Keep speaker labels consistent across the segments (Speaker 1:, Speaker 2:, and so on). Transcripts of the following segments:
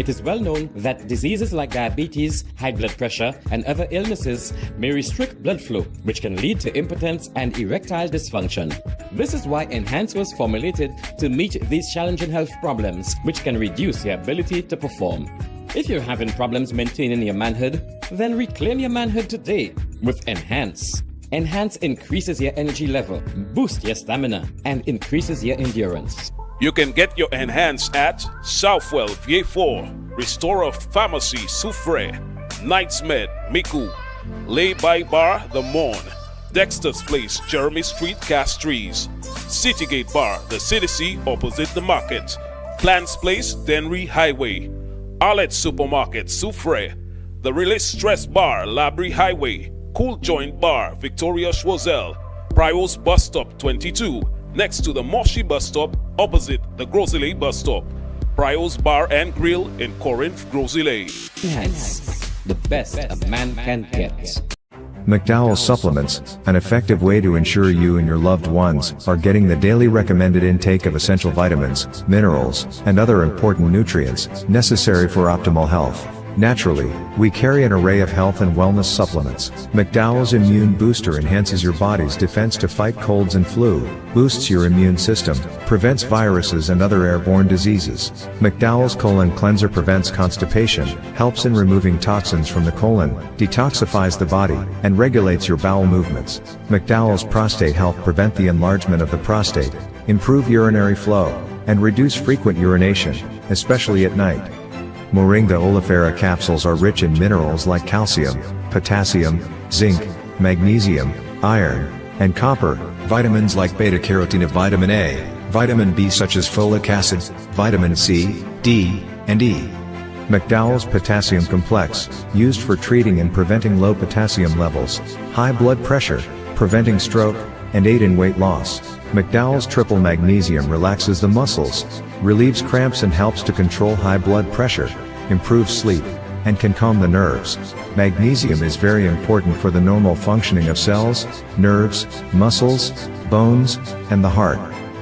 Speaker 1: It is well known that diseases like diabetes, high blood pressure, and other illnesses may restrict blood flow, which can lead to impotence and erectile dysfunction. This is why Enhance was formulated to meet these challenging health problems, which can reduce your ability to perform. If you're having problems maintaining your manhood, then reclaim your manhood today with Enhance. Enhance increases your energy level, boosts your stamina, and increases your endurance.
Speaker 2: You can get your Enhance at Southwell VA4, Restorer Pharmacy Soufre, Knights Med Miku, Lay By Bar The Morn, Dexter's Place Jeremy Street Castries, Citygate Bar The City C opposite the market, Plants Place Denry Highway, Arlette Supermarket Soufre, The Release Stress Bar Labrie Highway, Cool Joint Bar Victoria Schwazel, Prios Bus Stop 22, next to the Moshi Bus Stop opposite the Grosley Bus Stop, Prios Bar and Grill in Corinth, Grosley.
Speaker 1: Enhance, the best a man can get.
Speaker 3: McDowell's Supplements, an effective way to ensure you and your loved ones are getting the daily recommended intake of essential vitamins, minerals, and other important nutrients necessary for optimal health. Naturally, we carry an array of health and wellness supplements. McDowell's Immune Booster enhances your body's defense to fight colds and flu, boosts your immune system, prevents viruses and other airborne diseases. McDowell's Colon Cleanser prevents constipation, helps in removing toxins from the colon, detoxifies the body, and regulates your bowel movements. McDowell's Prostate Health prevent the enlargement of the prostate, improve urinary flow, and reduce frequent urination, especially at night. Moringa oleifera capsules are rich in minerals like calcium, potassium, zinc, magnesium, iron, and copper, vitamins like beta-carotene of vitamin A, vitamin B such as folic acid, vitamin C, D, and E. McDowell's Potassium Complex, used for treating and preventing low potassium levels, high blood pressure, preventing stroke, and aid in weight loss. McDowell's Triple Magnesium relaxes the muscles, relieves cramps and helps to control high blood pressure, improves sleep, and can calm the nerves. Magnesium is very important for the normal functioning of cells, nerves, muscles, bones, and the heart.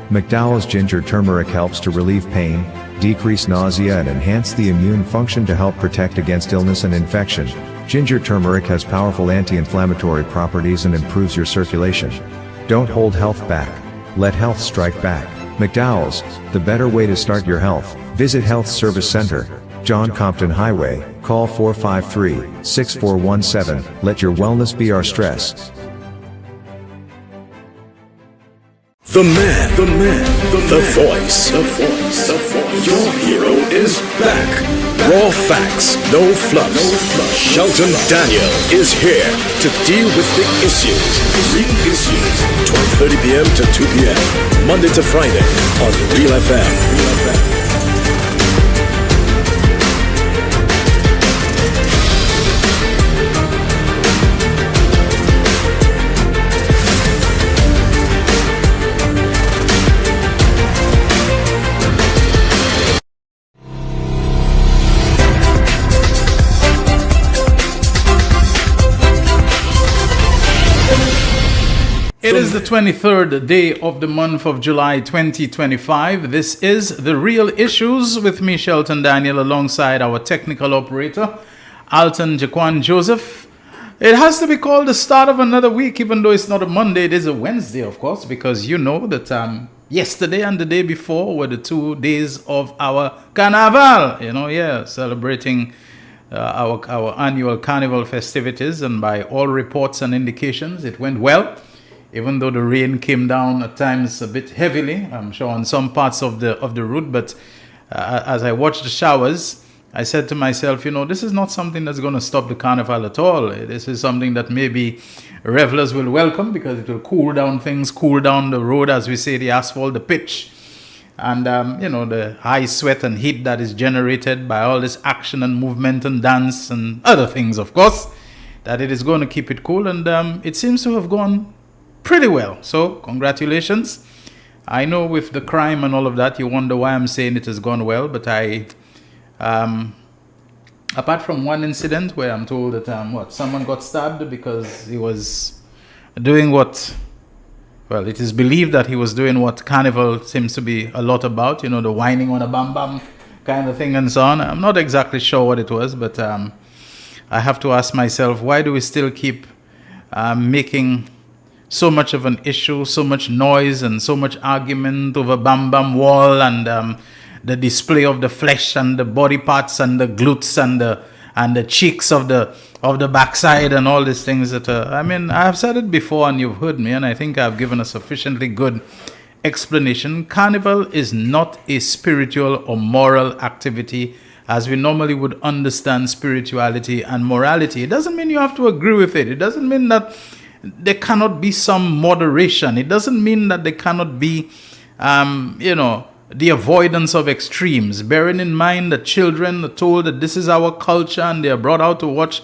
Speaker 3: McDowell's Ginger Turmeric helps to relieve pain, decrease nausea and enhance the immune function to help protect against illness and infection. Ginger turmeric has powerful anti-inflammatory properties and improves your circulation. Don't hold health back. Let health strike back. McDowell's, the better way to start your health. Visit Health Service Center, John Compton Highway, call 453-6417. Let your wellness be our stress.
Speaker 4: The voice. Your hero is back. Raw facts, no fluffs. Shelton Daniel is here to deal with the issues. Real issues. 12:30 p.m. to 2 p.m. Monday to Friday on Real FM.
Speaker 5: It is the 23rd day of the month of July 2025. This is The Real Issues with me, Shelton Daniel, alongside our technical operator, Alton Jaquan Joseph. It has to be called the start of another week, even though it's not a Monday, it is a Wednesday, of course, because you know that yesterday and the day before were the 2 days of our carnival, celebrating our annual carnival festivities, and by all reports and indications, it went well. Even though the rain came down at times a bit heavily, I'm sure on some parts of the route, but as I watched the showers, I said to myself, this is not something that's going to stop the carnival at all. This is something that maybe revelers will welcome because it will cool down things, cool down the road, as we say, the asphalt, the pitch, and the high sweat and heat that is generated by all this action and movement and dance and other things, of course, that it is going to keep it cool, and it seems to have gone pretty well. So congratulations. I know with the crime and all of that, you wonder why I'm saying it has gone well, but I apart from one incident where I'm told that someone got stabbed because he was doing it is believed that he was doing what carnival seems to be a lot about, the whining on a bam bam kind of thing and so on. I'm not exactly sure what it was, but I have to ask myself, why do we still keep making so much of an issue, so much noise and so much argument over Bam Bam Wall and the display of the flesh and the body parts and the glutes and the cheeks of the backside and all these things that I mean, I've said it before and you've heard me, and I think I've given a sufficiently good explanation. Carnival is not a spiritual or moral activity as we normally would understand spirituality and morality. It doesn't mean you have to agree with it. It doesn't mean that there cannot be some moderation. It doesn't mean that there cannot be, the avoidance of extremes. Bearing in mind that children are told that this is our culture and they are brought out to watch,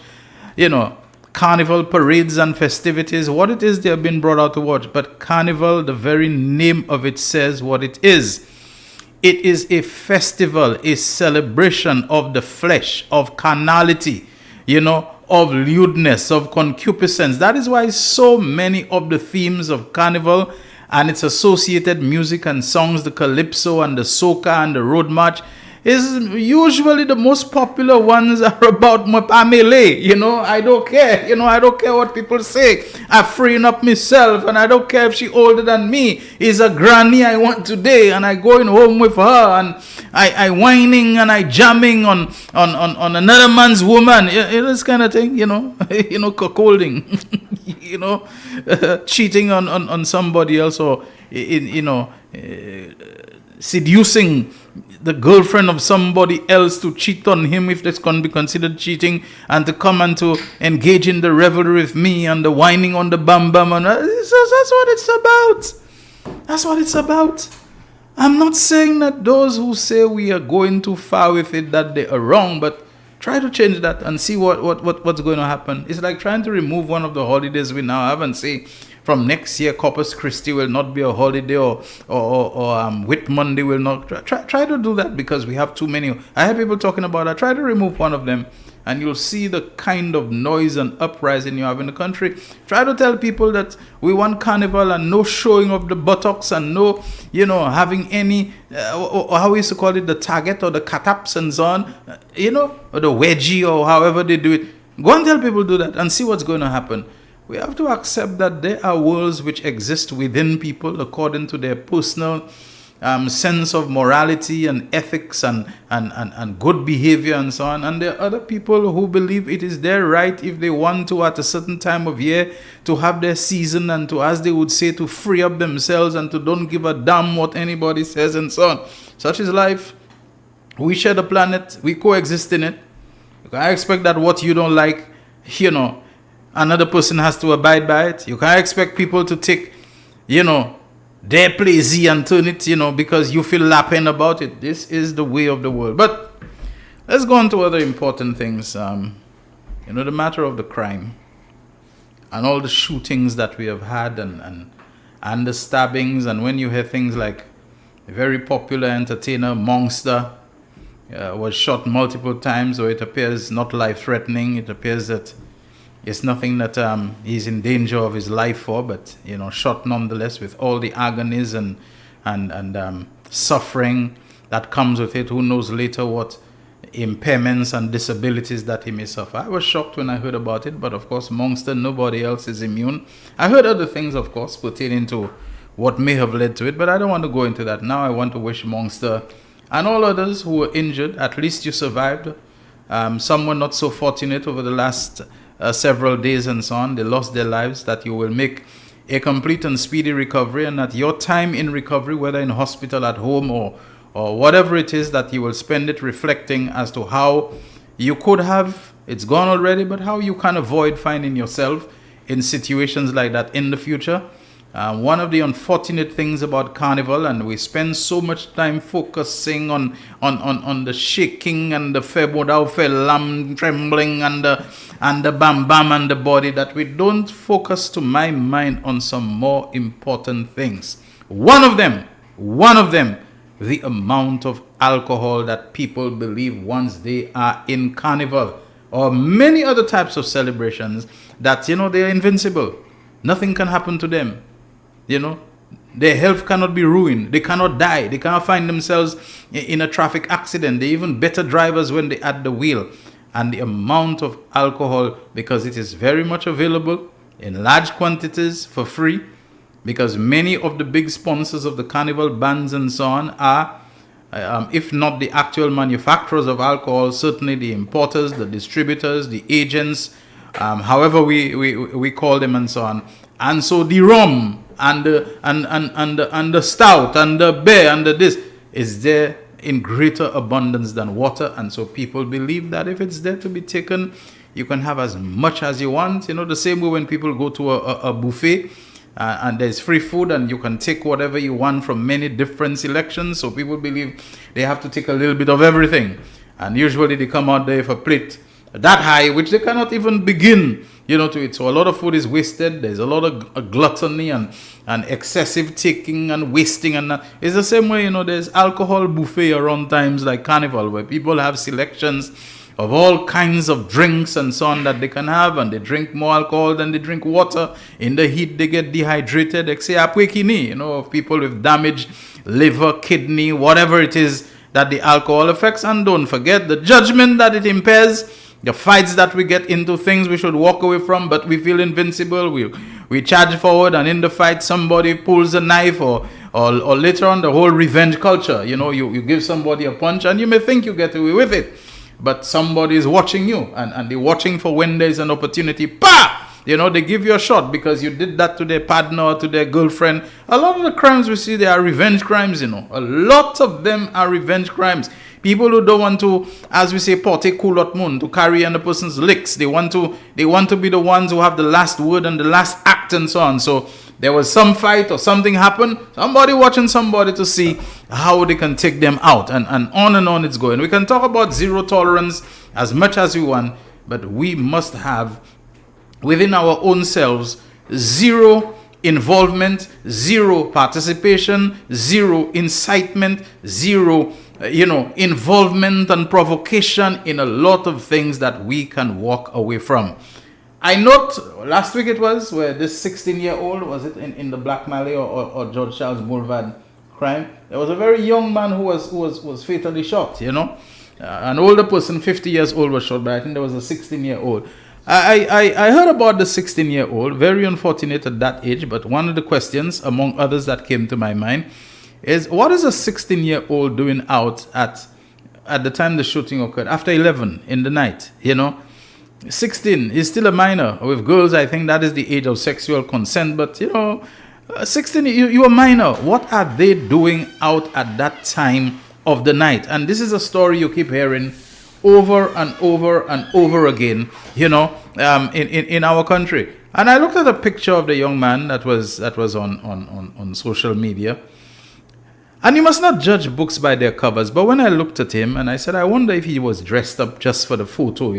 Speaker 5: carnival parades and festivities, what it is they have been brought out to watch. But carnival, the very name of it says what it is. It is a festival, a celebration of the flesh, of carnality, of lewdness, of concupiscence. That is why so many of the themes of carnival and its associated music and songs, the calypso and the soca and the road march, is usually the most popular ones are about Pamela. I don't care. I don't care what people say. I'm freeing up myself, and I don't care if she's older than me. Is a granny I want today, and I going home with her, and I whining and I jamming on another man's woman. This kind of thing. Cuckolding. Cheating on somebody else, or seducing the girlfriend of somebody else to cheat on him, if this can be considered cheating, and to come and to engage in the revelry with me and the whining on the bam bam. And that's what it's about. That's what it's about. I'm not saying that those who say we are going too far with it, that they are wrong, but try to change that and see what's going to happen. It's like trying to remove one of the holidays we now have and say, from next year, Corpus Christi will not be a holiday, or Whit Monday will not. Try to do that, because we have too many. I have people talking about that. Try to remove one of them, and you'll see the kind of noise and uprising you have in the country. Try to tell people that we want carnival and no showing of the buttocks and no, having any, or how we used to call it, the target or the cataps and so on, or the wedgie or however they do it. Go and tell people do that and see what's going to happen. We have to accept that there are worlds which exist within people according to their personal sense of morality and ethics and good behavior and so on. And there are other people who believe it is their right, if they want to, at a certain time of year, to have their season and to, as they would say, to free up themselves and to don't give a damn what anybody says and so on. Such is life. We share the planet. We coexist in it. I expect that what you don't like, another person has to abide by it. You can't expect people to take, their pleasure and turn it, because you feel laughing about it. This is the way of the world. But let's go on to other important things. The matter of the crime and all the shootings that we have had and the stabbings. And when you hear things like a very popular entertainer, Monster, was shot multiple times, or it appears not life-threatening. It appears that it's nothing that he's in danger of his life for, but shot nonetheless, with all the agonies and suffering that comes with it. Who knows later what impairments and disabilities that he may suffer. I was shocked when I heard about it, but of course, Monster, nobody else is immune. I heard other things, of course, pertaining to what may have led to it, but I don't want to go into that now. I want to wish Monster and all others who were injured, at least you survived. Some were not so fortunate over the last several days and so on. They lost their lives. That you will make a complete and speedy recovery, and that your time in recovery, whether in hospital, at home, or whatever it is, that you will spend it reflecting as to how you could have, it's gone already, but how you can avoid finding yourself in situations like that in the future. One of the unfortunate things about carnival, and we spend so much time focusing on the shaking and the lamb trembling and the bam bam and the body, that we don't focus, to my mind, on some more important things. One of them, the amount of alcohol that people believe once they are in carnival or many other types of celebrations, that they are invincible. Nothing can happen to them. Their health cannot be ruined. They cannot die. They cannot find themselves in a traffic accident. They're even better drivers when they're at the wheel. And the amount of alcohol, because it is very much available in large quantities for free, because many of the big sponsors of the carnival bands and so on are, if not the actual manufacturers of alcohol, certainly the importers, the distributors, the agents, however we call them and so on. And so the rum and the stout and the beer and the this is there in greater abundance than water. And so people believe that if it's there to be taken, you can have as much as you want. You know, the same way when people go to a buffet, and there's free food and you can take whatever you want from many different selections. So people believe they have to take a little bit of everything. And usually they come out there with a plate that high, which they cannot even begin, to eat. So a lot of food is wasted. There's a lot of gluttony and excessive taking and wasting. And that. It's the same way, there's alcohol buffet around times like carnival, where people have selections of all kinds of drinks and so on that they can have, and they drink more alcohol than they drink water. In the heat, they get dehydrated. They say of people with damaged liver, kidney, whatever it is that the alcohol affects. And don't forget the judgment that it impairs, the fights that we get into, things we should walk away from, but we feel invincible. We charge forward, and in the fight, somebody pulls a knife, or later on, the whole revenge culture. You give somebody a punch, and you may think you get away with it. But somebody is watching you, and they're watching for when there's an opportunity. They give you a shot because you did that to their partner or to their girlfriend. A lot of the crimes we see, they are revenge crimes, A lot of them are revenge crimes. People who don't want to, as we say, porte culot mun, to carry on the person's licks. They want to be the ones who have the last word and the last act and so on. So there was some fight or something happened, somebody watching somebody to see how they can take them out, and on it's going. We can talk about zero tolerance as much as we want, but we must have within our own selves zero involvement, zero participation, zero incitement, zero involvement and provocation in a lot of things that we can walk away from. I note last week it was where this 16-year-old, was it in the Black Malay or George Charles Boulevard crime? There was a very young man who was fatally shot. An older person, 50 years old, was shot, but I think there was a 16-year-old. I heard about the 16-year-old, very unfortunate at that age, but one of the questions, among others, that came to my mind is, what is a 16-year-old doing out at the time the shooting occurred, after 11 in the night, 16 is still a minor. With girls, I think that is the age of sexual consent. But, 16, you're a minor. What are they doing out at that time of the night? And this is a story you keep hearing over and over and over again, in our country. And I looked at a picture of the young man that was on social media. And you must not judge books by their covers. But when I looked at him, and I said, I wonder if he was dressed up just for the photo,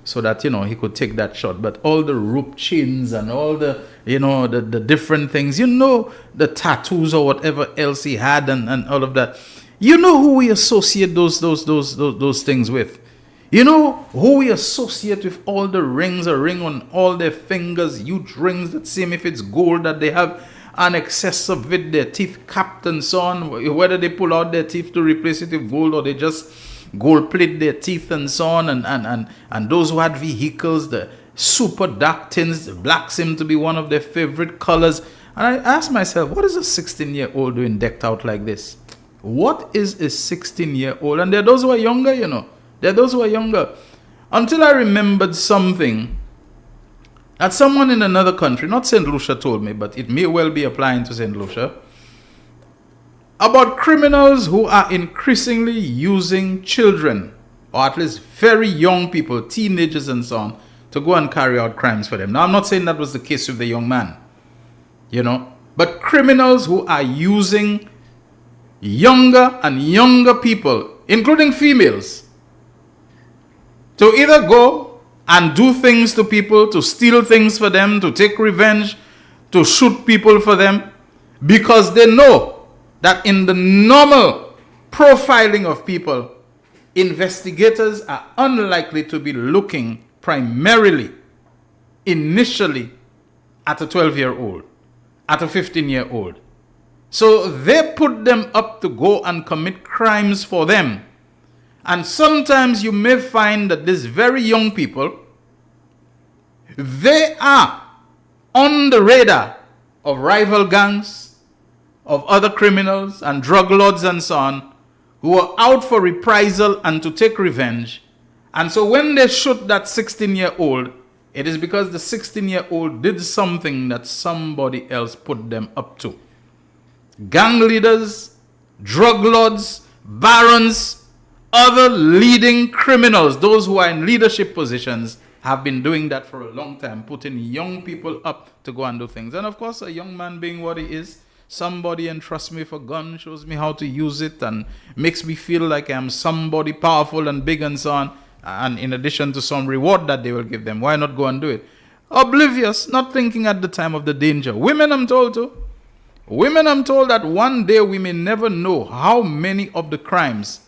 Speaker 5: so that, he could take that shot. But all the rope chains and all the, the different things, the tattoos or whatever else he had and all of that. Who we associate those things with. Who we associate with all the rings, a ring on all their fingers, huge rings that seem if it's gold that they have, an excess of it, their teeth capped and so on, whether they pull out their teeth to replace it with gold or they just gold plate their teeth and so on, and those who had vehicles, the super dark tints, the black seemed to be one of their favorite colors. And I asked myself, what is a 16-year-old doing decked out like this? What is a 16-year-old? And there are those who are younger, There are those who are younger. Until I remembered something that someone in another country, not St. Lucia, told me, but it may well be applying to St. Lucia, about criminals who are increasingly using children, or at least very young people, teenagers and so on, to go and carry out crimes for them. Now, I'm not saying that was the case with the young man, but criminals who are using younger and younger people, including females, to either go and do things to people, to steal things for them, to take revenge, to shoot people for them, because they know that in the normal profiling of people, investigators are unlikely to be looking primarily, initially, at a 12-year-old, at a 15-year-old. So they put them up to go and commit crimes for them. And sometimes you may find that these very young people, they are on the radar of rival gangs, of other criminals and drug lords and so on, who are out for reprisal and to take revenge. And so when they shoot that 16-year-old, it is because the 16-year-old did something that somebody else put them up to. Gang leaders, drug lords, barons, other leading criminals, those who are in leadership positions, have been doing that for a long time, putting young people up to go and do things. And of course, a young man being what he is, somebody entrusts me with a gun, shows me how to use it, and makes me feel like I'm somebody powerful and big and so on. And in addition to some reward that they will give them, why not go and do it? Oblivious, not thinking at the time of the danger. Women, I'm told too. Women, I'm told that one day we may never know how many of the crimes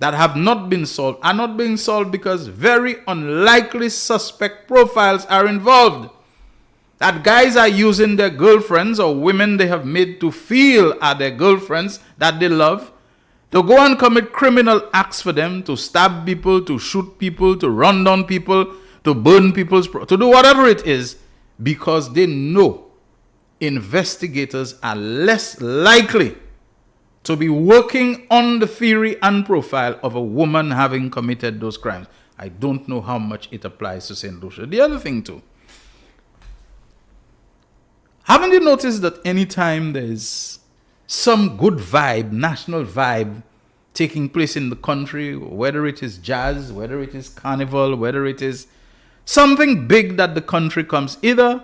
Speaker 5: that have not been solved are not being solved because very unlikely suspect profiles are involved. That guys are using their girlfriends or women they have made to feel are their girlfriends that they love to go and commit criminal acts for them, to stab people, to shoot people, to run down people, to burn people's, to do whatever it is, because they know investigators are less likely to be working on the theory and profile of a woman having committed those crimes. I don't know how much it applies to St. Lucia. The other thing too, haven't you noticed that anytime there's some good vibe, national vibe taking place in the country, whether it is jazz, whether it is carnival, whether it is something big that the country comes, either,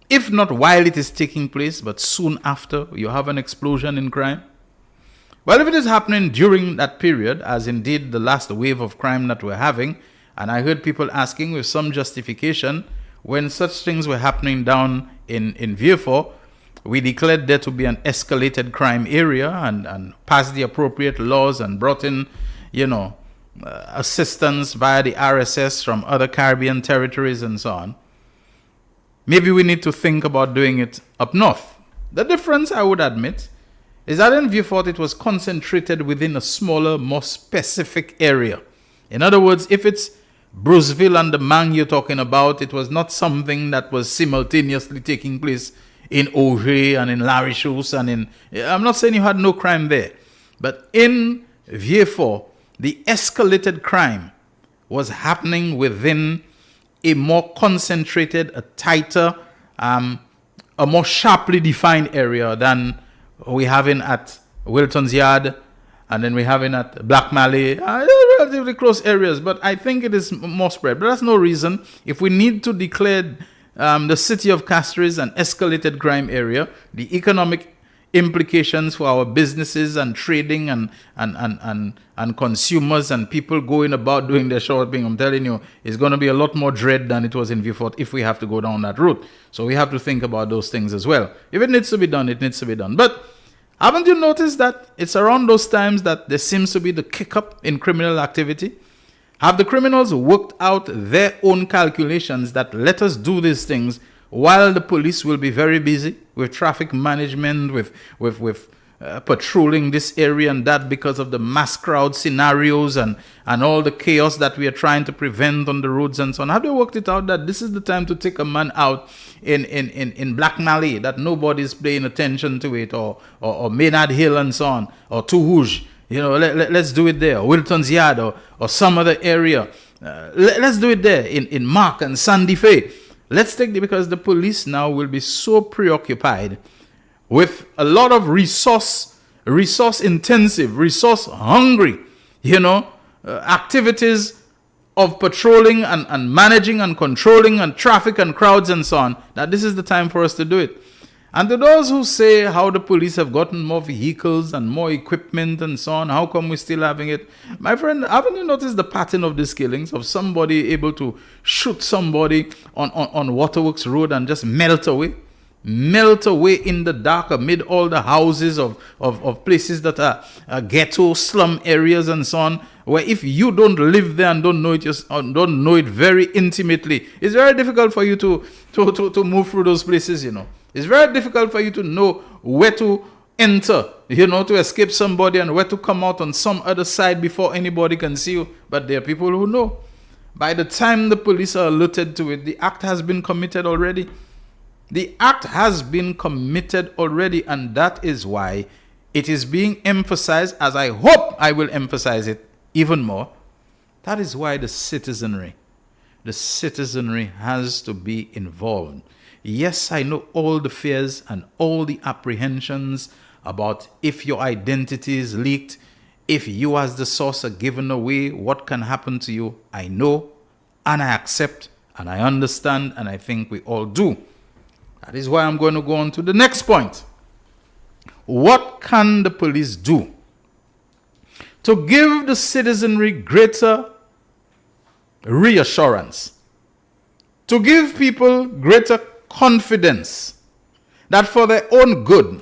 Speaker 5: if not while it is taking place, but soon after, you have an explosion in crime? Well, if it is happening during that period, as indeed the last wave of crime that we're having, and I heard people asking with some justification, when such things were happening down in Vieux-Fort, we declared there to be an escalated crime area and passed the appropriate laws and brought in, assistance via the RSS from other Caribbean territories and so on. Maybe we need to think about doing it up north. The difference, I would admit, is that in Vieux-Fort it was concentrated within a smaller, more specific area. In other words, if it's Bruceville and the Mang you're talking about, it was not something that was simultaneously taking place in Auger and in La Richousse and in... I'm not saying you had no crime there, but in Vieux-Fort, the escalated crime was happening within a more concentrated, a tighter, a more sharply defined area than we having at Wilton's Yard, and then we having at Black Malay, relatively close areas, but I think it is more spread. But that's no reason. If we need to declare the city of Castries an escalated crime area, the economic implications for our businesses and trading and consumers and people going about doing their shopping, I'm telling you, is going to be a lot more dread than it was in Vieux-Fort if we have to go down that route. So we have to think about those things as well. If it needs to be done, it needs to be done. But haven't you noticed that it's around those times that there seems to be the kick-up in criminal activity? Have the criminals worked out their own calculations that let us do these things while the police will be very busy with traffic management, with patrolling this area and that because of the mass crowd scenarios and all the chaos that we are trying to prevent on the roads and so on? Have they worked it out that this is the time to take a man out in Black Malay, that nobody's paying attention to it, or Maynard Hill and so on, or Touhouge? Let's do it there, Wilton's Yard, or some other area. Let's do it there in Mark and Sandy Fe. Let's take it, because the police now will be so preoccupied with a lot of resource intensive, resource hungry, activities of patrolling and managing and controlling and traffic and crowds and so on, that this is the time for us to do it. And to those who say how the police have gotten more vehicles and more equipment and so on, how come we're still having it? My friend, haven't you noticed the pattern of these killings, of somebody able to shoot somebody on Waterworks Road and just melt away in the dark amid all the houses of places that are ghetto, slum areas and so on, where if you don't live there and don't know it very intimately, it's very difficult for you to move through those places, It's very difficult for you to know where to enter, to escape somebody, and where to come out on some other side before anybody can see you. But there are people who know. By the time the police are alerted to it, the act has been committed already. The act has been committed already, and that is why it is being emphasized, as I hope I will emphasize it even more. That is why the citizenry has to be involved. Yes, I know all the fears and all the apprehensions about if your identity is leaked, if you as the source are given away, what can happen to you. I know, and I accept, and I understand, and I think we all do. That is why I'm going to go on to the next point. What can the police do to give the citizenry greater reassurance, to give people greater confidence that for their own good,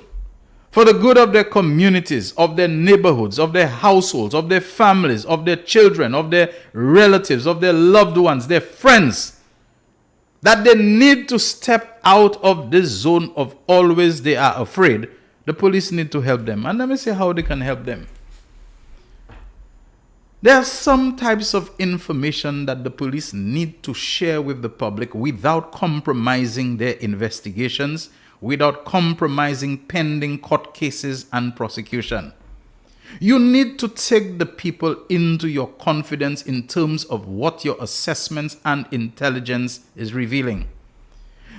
Speaker 5: for the good of their communities, of their neighborhoods, of their households, of their families, of their children, of their relatives, of their loved ones, their friends, that they need to step out of this zone of always they are afraid, the police need to help them. And let me see how they can help them. There are some types of information that the police need to share with the public without compromising their investigations, without compromising pending court cases and prosecution. You need to take the people into your confidence in terms of what your assessments and intelligence is revealing.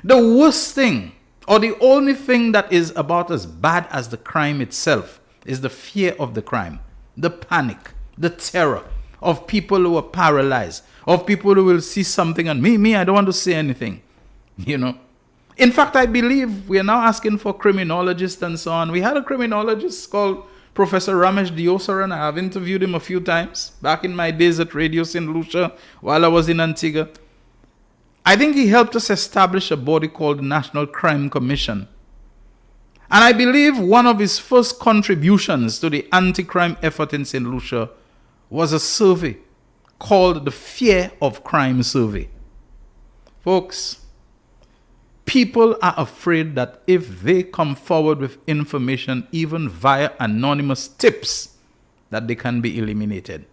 Speaker 5: The worst thing, or the only thing that is about as bad as the crime itself, is the fear of the crime, the panic, the terror of people who are paralyzed, of people who will see something and I don't want to say anything, In fact, I believe we are now asking for criminologists and so on. We had a criminologist called Professor Ramesh Diosaran. I have interviewed him a few times back in my days at Radio St. Lucia while I was in Antigua. I think he helped us establish a body called the National Crime Commission. And I believe one of his first contributions to the anti-crime effort in St. Lucia was a survey called the Fear of Crime Survey. Folks, people are afraid that if they come forward with information, even via anonymous tips, that they can be eliminated.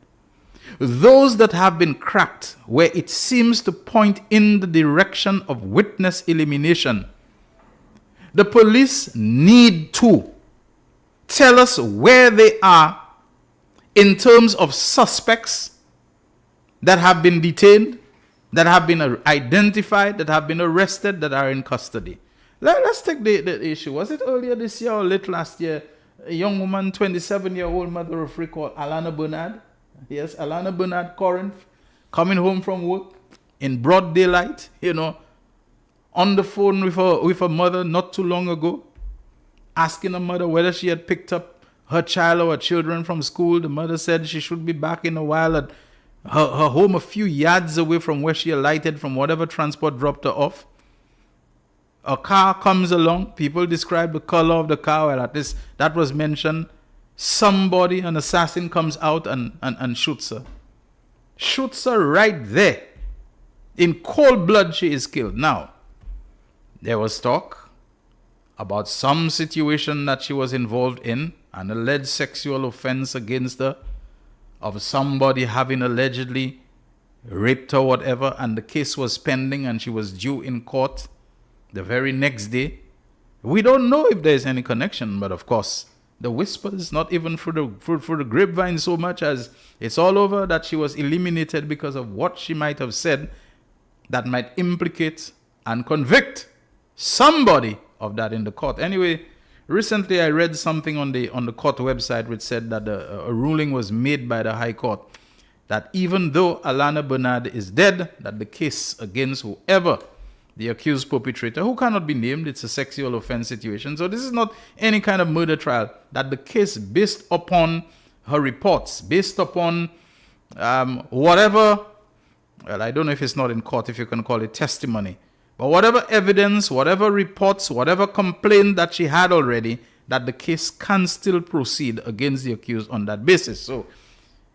Speaker 5: Those that have been cracked, where it seems to point in the direction of witness elimination, the police need to tell us where they are in terms of suspects that have been detained, that have been identified, that have been arrested, that are in custody. Let's take the issue. Was it earlier this year or late last year? A young woman, 27-year-old mother of three called Alana Bernard. Yes, Alana Bernard Corinth, coming home from work in broad daylight, on the phone with her mother not too long ago, asking her mother whether she had picked up her child or her children from school. The mother said she should be back in a while at her home a few yards away from where she alighted from whatever transport dropped her off. A car comes along. People describe the color of the car. Well, that was mentioned. Somebody, an assassin, comes out and shoots her. Shoots her right there. In cold blood, she is killed. Now, there was talk about some situation that she was involved in, an alleged sexual offense against her, of somebody having allegedly raped her, whatever, and the case was pending and she was due in court the very next day. We don't know if there's any connection, but of course, the whispers, not even through the grapevine so much as it's all over, that she was eliminated because of what she might have said that might implicate and convict somebody of that in the court. Anyway, recently I read something on the court website which said that a ruling was made by the High Court that even though Alana Bernard is dead, that the case against whoever the accused perpetrator, who cannot be named, it's a sexual offense situation. So this is not any kind of murder trial, that the case based upon her reports, based upon whatever, well, I don't know if it's not in court, if you can call it testimony, but whatever evidence, whatever reports, whatever complaint that she had already, that the case can still proceed against the accused on that basis. So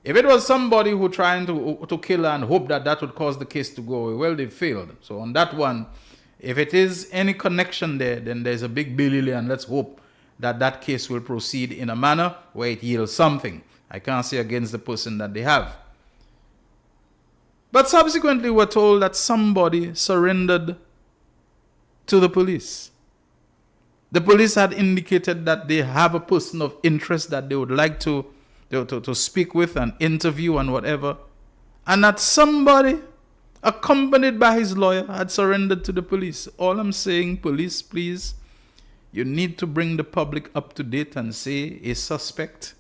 Speaker 5: if it was somebody who trying to kill her and hope that would cause the case to go away, well, they failed. So on that one, if it is any connection there, then there's a big Billy and let's hope that that case will proceed in a manner where it yields something. I can't say against the person that they have. But subsequently, we're told that somebody surrendered to the police. The police had indicated that they have a person of interest that they would like to speak with and interview and whatever. And that somebody, accompanied by his lawyer, had surrendered to the police. All I'm saying, police, please, you need to bring the public up to date and say a suspect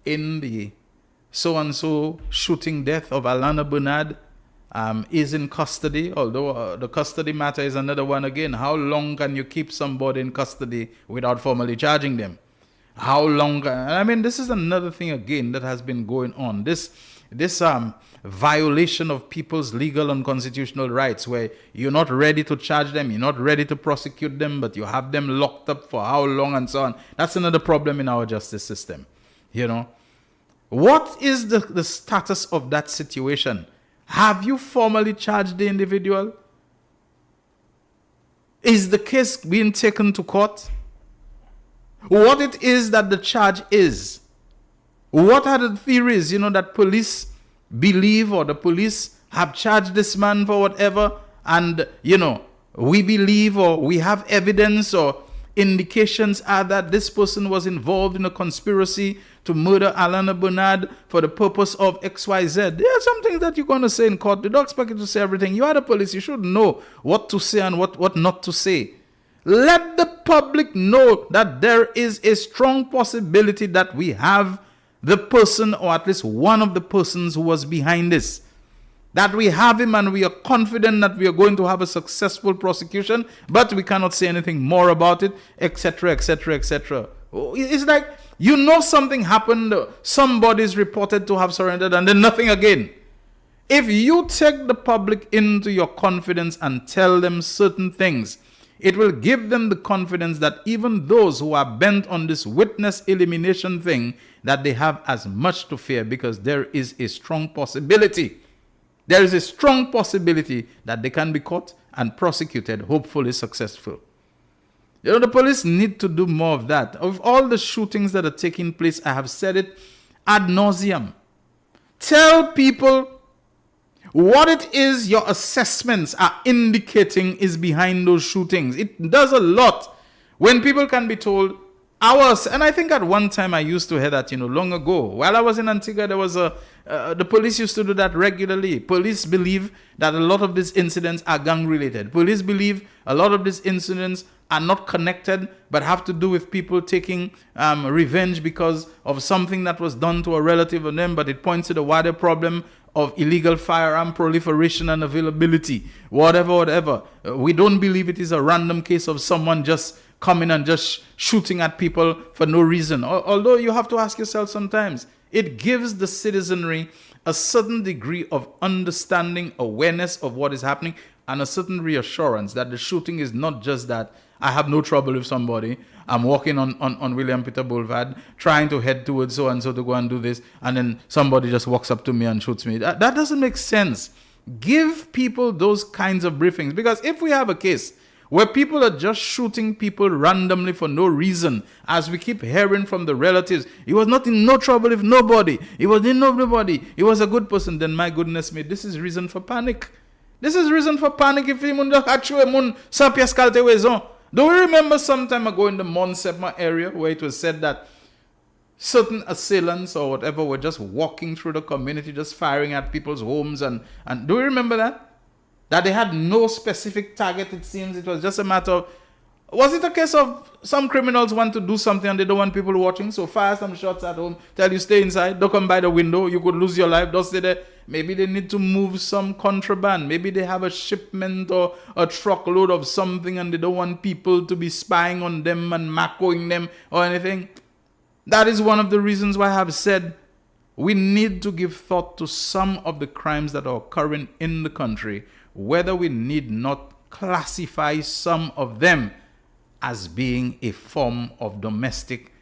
Speaker 5: in the so-and-so shooting death of Alana Bernard is in custody, although the custody matter is another one again. How long can you keep somebody in custody without formally charging them? How long? I mean, this is another thing again that has been going on. This violation of people's legal and constitutional rights, where you're not ready to charge them, you're not ready to prosecute them, but you have them locked up for how long and so on. That's another problem in our justice system. You know, what is the status of that situation? Have you formally charged the individual? Is the case being taken to court? What it is that the charge is? What are the theories, that police believe, or the police have charged this man for whatever, and, we believe, or we have evidence or indications are that this person was involved in a conspiracy to murder Alana Bernard for the purpose of XYZ. There are some things that you're going to say in court. They don't expect you to say everything. You are the police. You should know what to say and what not to say. Let the public know that there is a strong possibility that we have the person, or at least one of the persons who was behind this. That we have him, and we are confident that we are going to have a successful prosecution, but we cannot say anything more about it, etc., etc., etc. It's like, something happened, somebody is reported to have surrendered, and then nothing again. If you take the public into your confidence and tell them certain things, it will give them the confidence that even those who are bent on this witness elimination thing, that they have as much to fear, because there is a strong possibility. There is a strong possibility that they can be caught and prosecuted, hopefully successful. The police need to do more of that. Of all the shootings that are taking place, I have said it ad nauseum. Tell people what it is your assessments are indicating is behind those shootings. It does a lot when people can be told, and I think at one time I used to hear that, long ago. While I was in Antigua, there was the police used to do that regularly. Police believe that a lot of these incidents are gang related. Police believe a lot of these incidents are not connected, but have to do with people taking revenge because of something that was done to a relative of them, but it points to the wider problem of illegal firearm proliferation and availability, whatever. We don't believe it is a random case of someone just coming and just shooting at people for no reason. Although you have to ask yourself sometimes, it gives the citizenry a certain degree of understanding, awareness of what is happening, and a certain reassurance that the shooting is not just that I have no trouble with somebody. I'm walking on William Peter Boulevard, trying to head towards so-and-so to go and do this, and then somebody just walks up to me and shoots me. That doesn't make sense. Give people those kinds of briefings, because if we have a case where people are just shooting people randomly for no reason, as we keep hearing from the relatives, he was not in no trouble with nobody, he was in nobody, he was a good person, then my goodness me, this is reason for panic. This is reason for panic. If you do we remember some time ago in the Monsepma area where it was said that certain assailants or whatever were just walking through the community, just firing at people's homes, and do we remember that? That they had no specific target, it seems. It was just a matter of, was it a case of some criminals want to do something and they don't want people watching, so fire some shots at home, tell you stay inside, don't come by the window, you could lose your life, don't stay there. Maybe they need to move some contraband, maybe they have a shipment or a truckload of something and they don't want people to be spying on them and macroing them or anything. That is one of the reasons why I have said we need to give thought to some of the crimes that are occurring in the country, whether we need not classify some of them as being a form of domestic,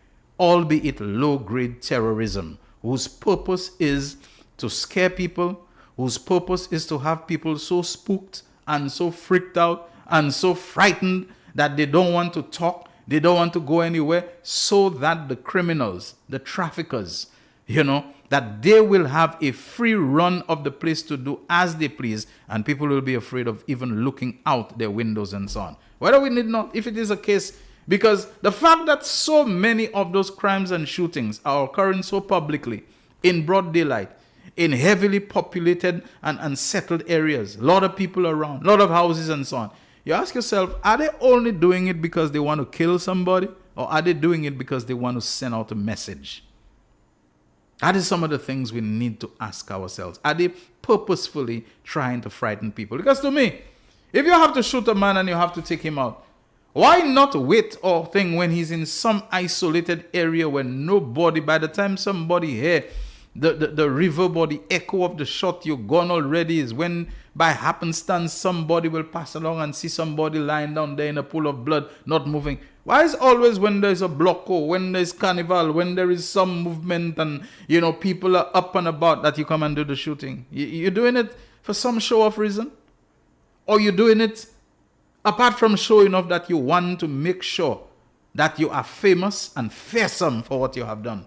Speaker 5: albeit low-grade terrorism, whose purpose is to scare people, whose purpose is to have people so spooked and so freaked out and so frightened that they don't want to talk, They don't want to go anywhere so that the criminals, the traffickers, that they will have a free run of the place to do as they please, and people will be afraid of even looking out their windows and so on. Whether we need not, if it is a case, because the fact that so many of those crimes and shootings are occurring so publicly, in broad daylight, in heavily populated and settled areas, a lot of people around, a lot of houses and so on. You ask yourself, are they only doing it because they want to kill somebody, or are they doing it because they want to send out a message? That is some of the things we need to ask ourselves. Are they purposefully trying to frighten people? Because to me, if you have to shoot a man and you have to take him out, why not wait or think when he's in some isolated area where nobody, by the time somebody hear the reverb or the echo of the shot, you're gone already, is when by happenstance somebody will pass along and see somebody lying down there in a pool of blood, not moving. Why is always when there's a block or when there's carnival, when there is some movement and people are up and about, that you come and do the shooting? You're doing it for some show-off reason? Or you're doing it apart from showing off that you want to make sure that you are famous and fearsome for what you have done?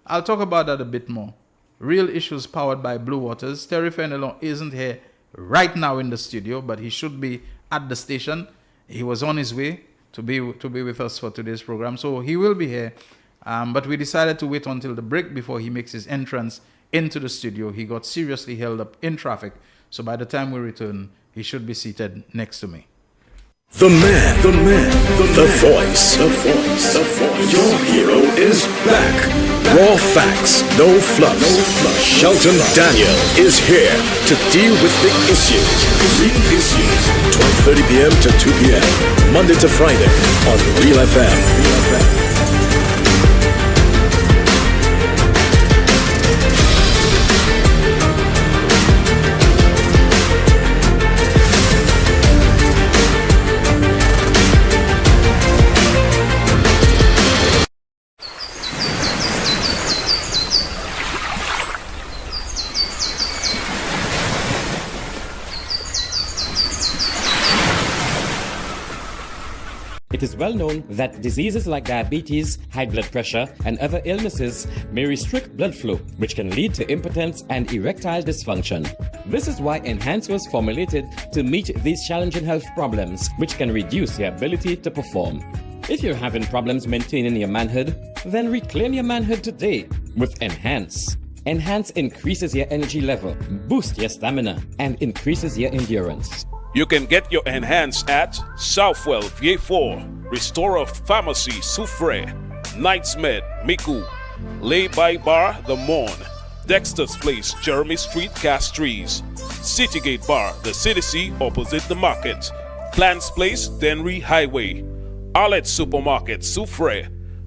Speaker 5: I'll talk about that a bit more. Real Issues powered by Blue Waters. Terry Fenelon isn't here right now in the studio, but he should be at the station. He was on his way to be with us for today's program, so he will be here. But we decided to wait until the break before he makes his entrance into the studio. He got seriously held up in traffic, so by the time we return, he should be seated next to me.
Speaker 4: The man, the voice. Your hero is back. Raw facts, no fluff. Shelton Daniel is here to deal with the issues. 12:30 p.m. to 2 p.m. Monday to Friday on Real FM.
Speaker 1: It is well known that diseases like diabetes, high blood pressure, and other illnesses may restrict blood flow, which can lead to impotence and erectile dysfunction. This is why Enhance was formulated to meet these challenging health problems, which can reduce your ability to perform. If you're having problems maintaining your manhood, then reclaim your manhood today with Enhance. Enhance increases your energy level, boosts your stamina, and increases your endurance.
Speaker 2: You can get your Enhance at Southwell VA4, Restorer Pharmacy Soufre, Knights Med Miku, Lay by Bar The Morn, Dexter's Place Jeremy Street Castries, Citygate Bar The City opposite the market, Plants Place Denry Highway, Arlette Supermarket Soufre,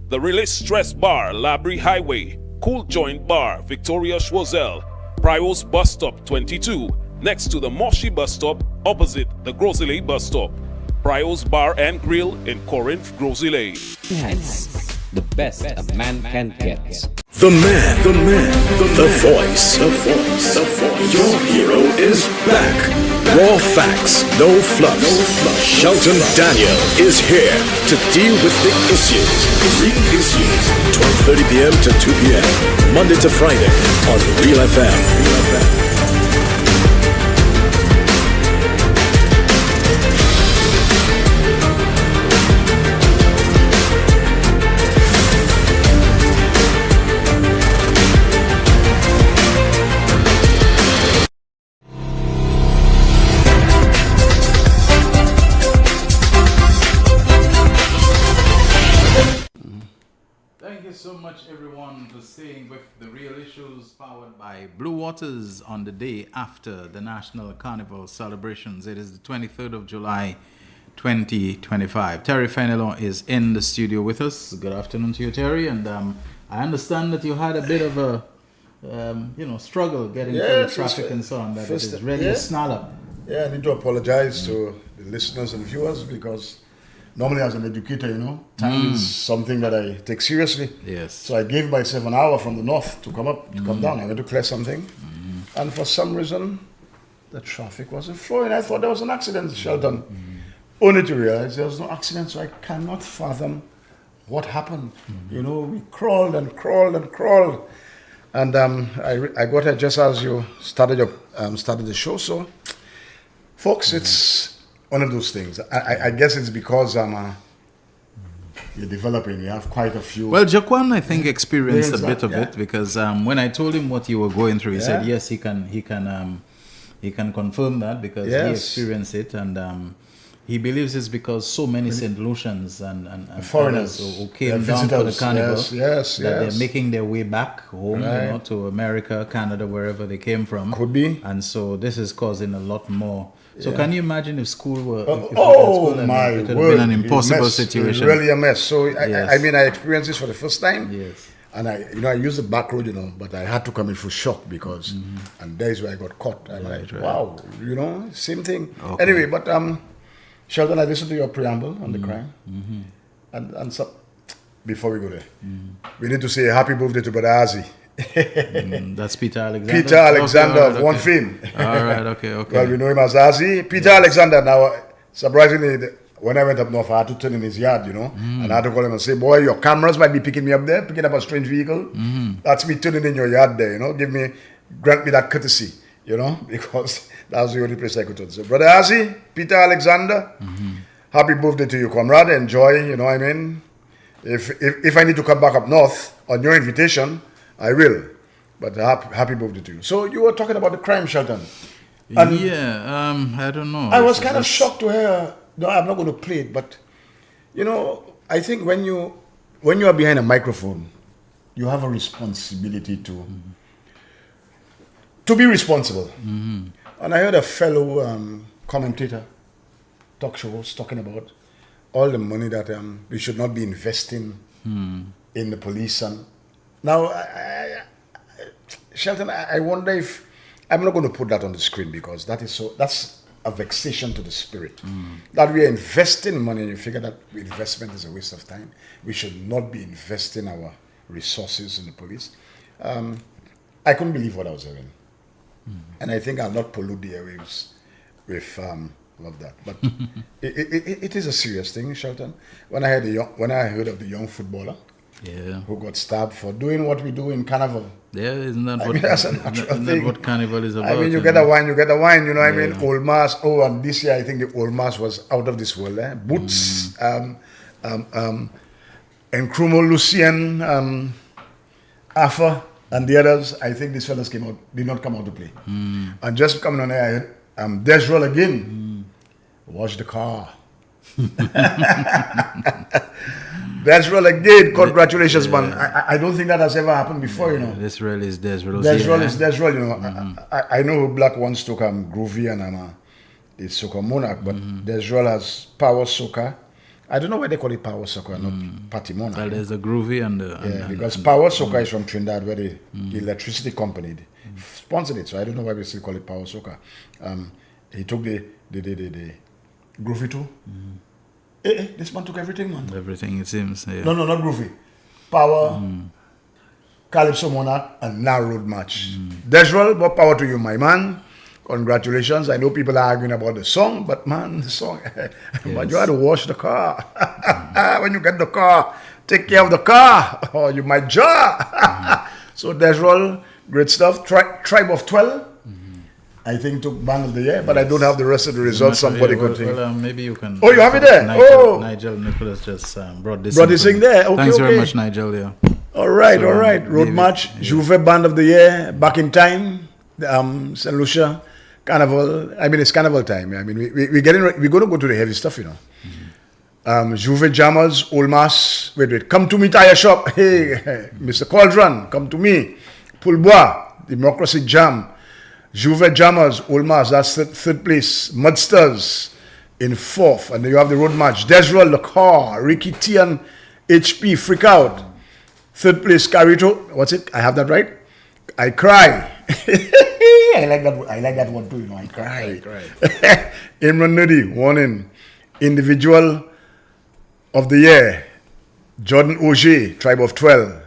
Speaker 2: The Release Stress Bar Labrie Highway, Cool Joint Bar Victoria Schwazel, Prios Bus Stop 22, next to the Moshi Bus Stop opposite the Grosley Bus Stop. Prios Bar and Grill in Corinth, Grosley.
Speaker 1: Enhance, the best a man can get.
Speaker 4: The man, the voice. Your hero is back. Raw facts, no fluff. Shelton Daniel is here to deal with the issues. 12:30 p.m. to 2 p.m. Monday to Friday on Real FM.
Speaker 5: So much everyone for staying with the Real Issues powered by Blue Waters on the day after the National Carnival celebrations. It is the 23rd of July 2025. Terry Fenelon is in the studio with us. Good afternoon to you, Terry, and I understand that you had a bit of a struggle getting through the traffic and so on, that it is ready to snarl up.
Speaker 6: Yeah, I need to apologize to the listeners and viewers because normally as an educator, time is something that I take seriously.
Speaker 5: Yes.
Speaker 6: So I gave myself an hour from the north to come down. I went to clear something. And for some reason, the traffic wasn't flowing. I thought there was an accident, Shelton. only to realize there was no accident, so I cannot fathom what happened. You know, we crawled and crawled and crawled, and I got here just as you started the show. So, folks, it's one of those things. I guess it's because you're developing. You have quite a few.
Speaker 5: Well, Jaquan, I think, experienced a bit of it because when I told him what you were going through, he said yes, he can confirm that because he experienced it, and he believes it's because so many St. Lucians and
Speaker 6: foreigners
Speaker 5: who came down for the carnival
Speaker 6: that
Speaker 5: they're making their way back home, to America, Canada, wherever they came from.
Speaker 6: Could be.
Speaker 5: And so this is causing a lot more. So can you imagine if school were...
Speaker 6: My
Speaker 5: it would have
Speaker 6: word.
Speaker 5: been an impossible situation.
Speaker 6: Really a mess. So, I mean, I experienced this for the first time.
Speaker 5: Yes.
Speaker 6: And I used the back road, but I had to come in for shock because, and there's where I got caught. I'm wow, same thing.
Speaker 5: Okay.
Speaker 6: Anyway, but Shelton, I listened to your preamble on the crime. And so, before we go there, we need to say happy birthday to Brother Azzy.
Speaker 5: That's Peter Alexander.
Speaker 6: Peter Alexander
Speaker 5: of
Speaker 6: One Fame.
Speaker 5: All right, okay.
Speaker 6: Well, we know him as Azzy. Peter Alexander. Now, surprisingly, when I went up north, I had to turn in his yard, and I had to call him and say, boy, your cameras might be picking me up there, picking up a strange vehicle. That's me turning in your yard there, grant me that courtesy, because that was the only place I could turn. So, Brother Azzy, Peter Alexander, happy birthday to you, comrade. Enjoy, I mean. If I need to come back up north on your invitation, I will. But happy birthday to you. So, you were talking about the crime, Shelton.
Speaker 5: And I don't know.
Speaker 6: I was kind of shocked to hear. No, I'm not going to play it, but I think when you are behind a microphone, you have a responsibility to be responsible. And I heard a fellow commentator, talk shows, talking about all the money that we should not be investing in the police. And now, Shelton, I wonder if I'm not going to put that on the screen because that's a vexation to the spirit. That we are investing money and you figure that investment is a waste of time. We should not be investing our resources in the police. I couldn't believe what I was hearing. And I think I'll not pollute the airwaves with love that. But it is a serious thing, Shelton. When I heard of the young footballer who got stabbed for doing what we do in carnival.
Speaker 5: Yeah, isn't that
Speaker 6: that's a natural thing.
Speaker 5: What carnival is about?
Speaker 6: I mean, you get a wine, I mean, Old Mass. Oh, and this year I think the Old Mass was out of this world. Boots, Nkrumo, Lucien, Afa, and the others. I think these fellas did not come out to play. And just coming on there, I heard Desrol again. Wash the car. Desrol again. Congratulations, man. I don't think that has ever happened before,
Speaker 5: Desrol is Desrol.
Speaker 6: Desrol is Desrol, I know Black wants to come Groovy and it's Soca Monarch, but Desrol has Power Soca. I don't know why they call it Power Soca, not Party Monarch.
Speaker 5: Well, there's a Groovy and
Speaker 6: because Power Soca is from Trinidad, where the electricity company sponsored it, so I don't know why we still call it Power Soca. He took the Groovy too. This man took everything, man.
Speaker 5: Everything, it seems. Yeah.
Speaker 6: No, not Groovy. Power, Calypso Monarch, and now Road March. Desrol, more power to you, my man. Congratulations. I know people are arguing about the song, but man, the song, but you had to wash the car. When you get the car, take care of the car, or you might jar. So Desrol, great stuff. Tribe of 12. I think took Band of the Year, but I don't have the rest of the results. Somebody could think.
Speaker 5: Well, maybe you can.
Speaker 6: Oh, you have it there.
Speaker 5: Nigel Nicholas just brought this.
Speaker 6: Brought this thing there. Okay,
Speaker 5: Thanks very much, Nigel. Yeah.
Speaker 6: All right. Road March, Juve Band of the Year, Back in Time, St. Lucia, Carnival. I mean, it's Carnival time. I mean, we're going to go to the heavy stuff, Juve Jammers, Old Mass. Wait. Come to me, tire shop. Hey, Mr. Cauldron, come to me. Pulbois, Democracy Jam. Juve Jammers, Old Mass, that's third place. Mudsters in fourth. And then you have the Road March. Desrol, The Car, Ricky T and HP, Freak Out. Third place, Carito. What's it? I have that right? I Cry. I like that one too, I Cry. Imran Nudi, Warning. Individual of the Year. Jordan Auger, Tribe of 12.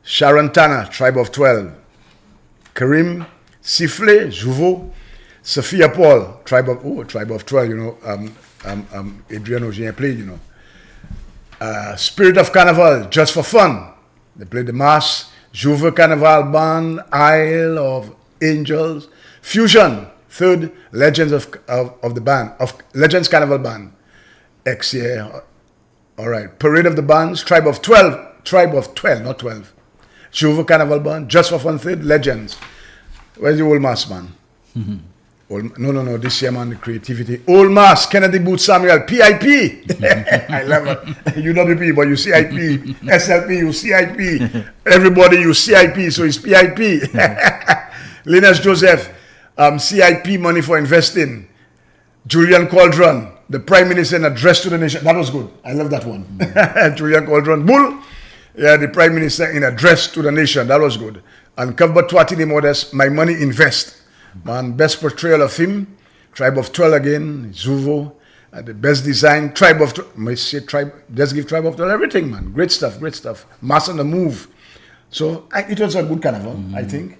Speaker 6: Sharon Tanner, Tribe of 12. Karim Siffle, Jouveau, Sophia Paul, Tribe of 12, Adrian Ogien played, you know. Spirit of Carnival, just for fun. They played the Mass, Juve Carnival Band, Isle of Angels, Fusion, third Legends of the band, of Legends Carnival Band, X-Year. All right, Parade of the Bands, Tribe of 12, not 12. Juve Carnival Band, just for fun, third Legends. Where's the Old Mass, man? No, this year, man, the creativity. Old Mass, Kennedy Booth Samuel, PIP. I love it. UWP, but you CIP. SLP, you CIP. Everybody, you CIP, so it's PIP. Linus Joseph, CIP, money for investing. Julian Cauldron, the Prime Minister in address to the nation. That was good. I love that one. Julian Cauldron. Bull, yeah, the Prime Minister in address to the nation. That was good. And Kavba Twatini Modest, My Money Invest. Man, best portrayal of him, Tribe of 12 again, Zuvo, the best design, Tribe of 12, just give Tribe of 12 everything, man. Great stuff. Mass on the Move. So it was a good carnival, I think.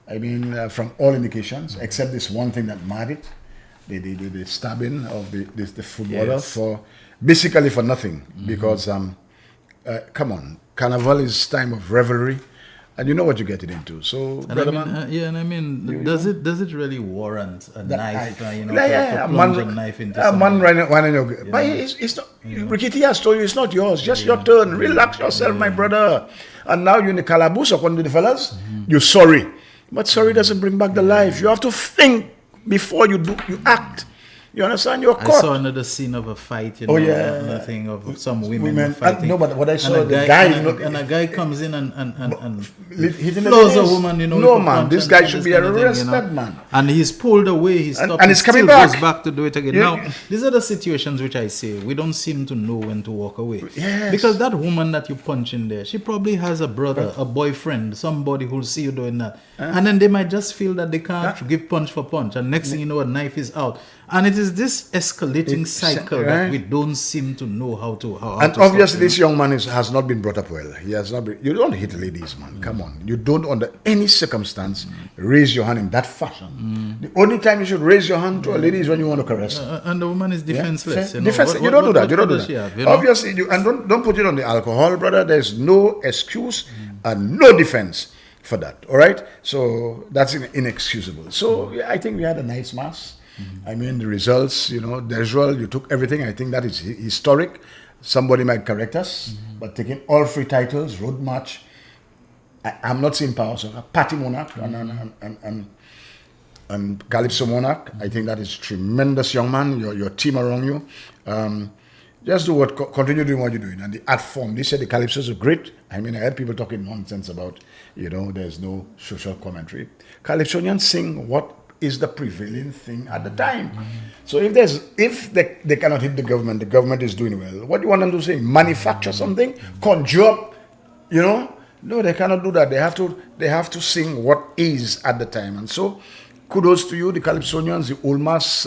Speaker 6: I mean, from all indications, except this one thing that mad it, the stabbing of the footballer for basically for nothing. Because, come on, carnival is time of revelry. And you know what you're getting into. So,
Speaker 5: does it really warrant a knife?
Speaker 6: A knife into a man running your. But it's not. Ricky T has told you it's not yours. Just your turn. Relax yourself, my brother. And now you're in the calaboose according to the fellas. You're sorry, but sorry doesn't bring back the life. You have to think before you do. You act. You understand? You're caught.
Speaker 5: I saw another scene of a fight, nothing of some women fighting.
Speaker 6: No, but what I saw, the guy,
Speaker 5: and a guy comes in and floors a woman,
Speaker 6: No, man, this guy should be arrested, man.
Speaker 5: And he's pulled away, he's stopped,
Speaker 6: and he's coming back.
Speaker 5: Goes back to do it again. Now, these are the situations which I say, we don't seem to know when to walk away.
Speaker 6: Yes.
Speaker 5: Because that woman that you punch in there, she probably has a brother, a boyfriend, somebody who'll see you doing that. And then they might just feel that they can't give punch for punch. And next thing you know, a knife is out. And it is this escalating cycle that we don't seem to know how to.
Speaker 6: And obviously, this young man has not been brought up well. He has not been. You don't hit ladies, man. Come on. You don't, under any circumstance, raise your hand in that fashion. The only time you should raise your hand to a lady is when you want to caress her.
Speaker 5: And the woman is defenseless.
Speaker 6: You don't do that. You don't do that. Obviously, and don't put it on the alcohol, brother. There's no excuse and no defense for that. All right. So that's inexcusable. So I think we had a nice mass. I mean, the results, Desral, you took everything. I think that is historic. Somebody might correct us, but taking all 3 titles, road match, I'm not seeing power. So Patty Monarch and Calypso Monarch, I think that is tremendous, young man. Your team around you. Just continue doing what you're doing. And the art form, they said the Calypsos are great. I mean, I heard people talking nonsense about, there's no social commentary. Calypsonians sing what is the prevailing thing at the time. So if they cannot hit the government is doing well. What do you want them to say? Manufacture something? Conjure up? No, they cannot do that. They have to sing what is at the time. And so, kudos to you, the Calypsonians, the Old Mass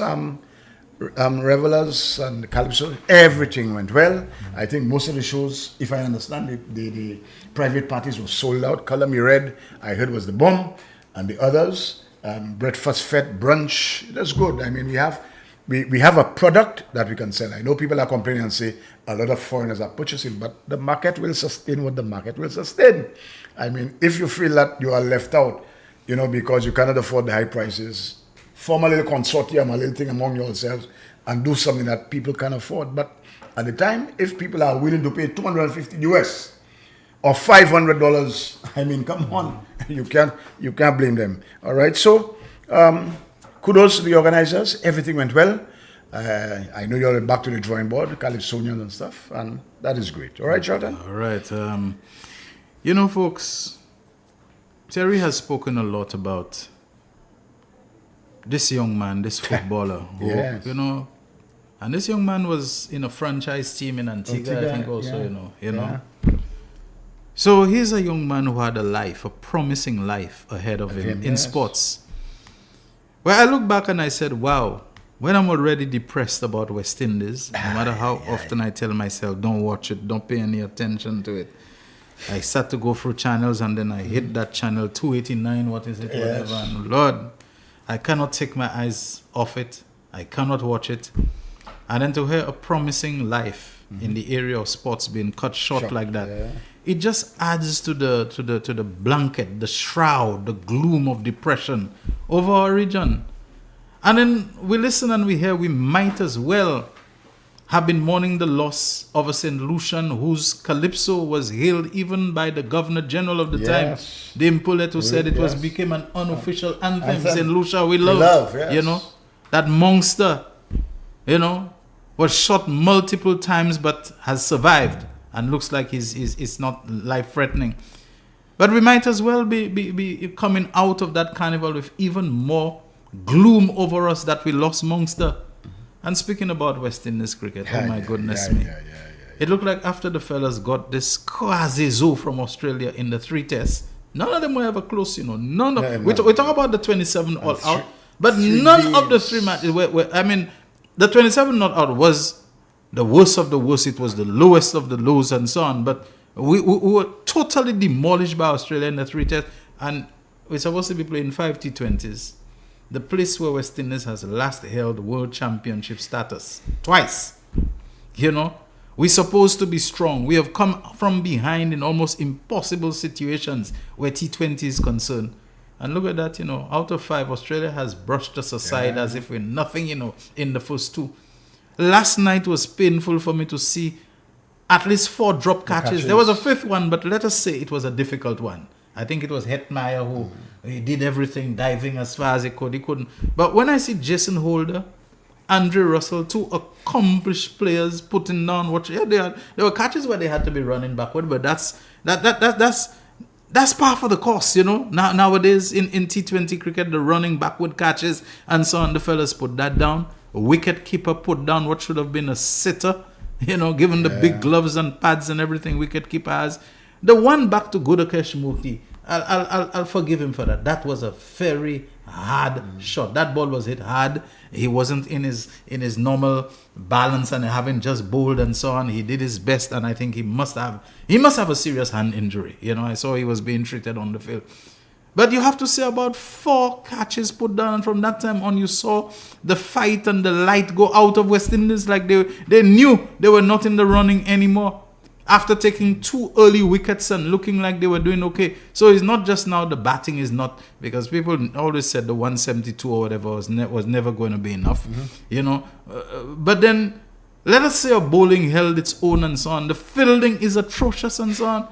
Speaker 6: revelers and the Calypso. Everything went well. I think most of the shows, if I understand, the private parties were sold out. Color Me Red, I heard, was the bomb, and the others. Breakfast, fete, brunch. That's good. I mean, we have a product that we can sell. I know people are complaining and say a lot of foreigners are purchasing, but the market will sustain what the market will sustain. I mean, if you feel that you are left out, because you cannot afford the high prices, form a little consortium, a little thing among yourselves, and do something that people can afford. But at the time, if people are willing to pay $250 US or $500, I mean, come on, you can't blame them. All right, so kudos to the organizers. Everything went well. I know you're back to the drawing board, Calypsonians and stuff, and that is great. All right, Shelton?
Speaker 5: All right. Folks, Terry has spoken a lot about this young man, this footballer, who,
Speaker 6: yes.
Speaker 5: And this young man was in a franchise team in Antigua, I think also, So he's a young man who had a promising life ahead of him in sports. Well, I look back and I said, wow, when I'm already depressed about West Indies, no matter how often I tell myself, don't watch it, don't pay any attention to it. I start to go through channels and then I hit that channel 289, whatever. And Lord, I cannot take my eyes off it. I cannot watch it. And then to hear a promising life in the area of sports being cut short like that, it just adds to the blanket, the shroud, the gloom of depression over our region. And then we listen and we hear we might as well have been mourning the loss of a St. Lucian whose calypso was hailed even by the Governor General of the time, Dame Pullett, who said it became an unofficial anthem. St. Lucia we love, you know. That monster, you know, was shot multiple times but has survived and looks like he's not life-threatening. But we might as well be coming out of that carnival with even more gloom over us that we lost Monster. And speaking about West Indies cricket, oh my goodness me. It looked like after the fellas got this quasi-zoo from Australia in the 3 tests, none of them were ever close, you know. We talk about the 27 all out, but none of the 3 matches were, I mean, the 27 not out was the worst of the worst. It was the lowest of the lows and so on. But we were totally demolished by Australia in the 3 tests. And we're supposed to be playing 5 T20s. The place where West Indies has last held world championship status. Twice. You know, we're supposed to be strong. We have come from behind in almost impossible situations where T20 is concerned. And look at that, you know, out of 5, Australia has brushed us aside as if we're nothing, you know, in the first 2. Last night was painful for me to see at least 4 drop catches. There was a 5th one, but let us say it was a difficult one. I think it was Hetmeyer who he did everything, diving as far as he could. He couldn't. But when I see Jason Holder, Andre Russell, 2 accomplished players putting down what there were catches where they had to be running backward, but that's part of the course, you know. Nowadays in T20 cricket, the running backward catches and so on, the fellas put that down. A wicket keeper put down what should have been a sitter, you know, given the big gloves and pads and everything wicket keeper has. The one back to Gudakesh Murthy, I'll forgive him for that. That was a very hard shot. That ball was hit hard. He wasn't in his normal balance and having just bowled and so on. He did his best, and I think he must have a serious hand injury. You know, I saw he was being treated on the field. But you have to say about 4 catches put down, and from that time on you saw the fight and the light go out of West Indies, like they knew they were not in the running anymore. After taking 2 early wickets and looking like they were doing okay. So it's not just now the batting is not, because people always said the 172 or whatever was never going to be enough, you know. But then let us say our bowling held its own and so on. The fielding is atrocious and so on.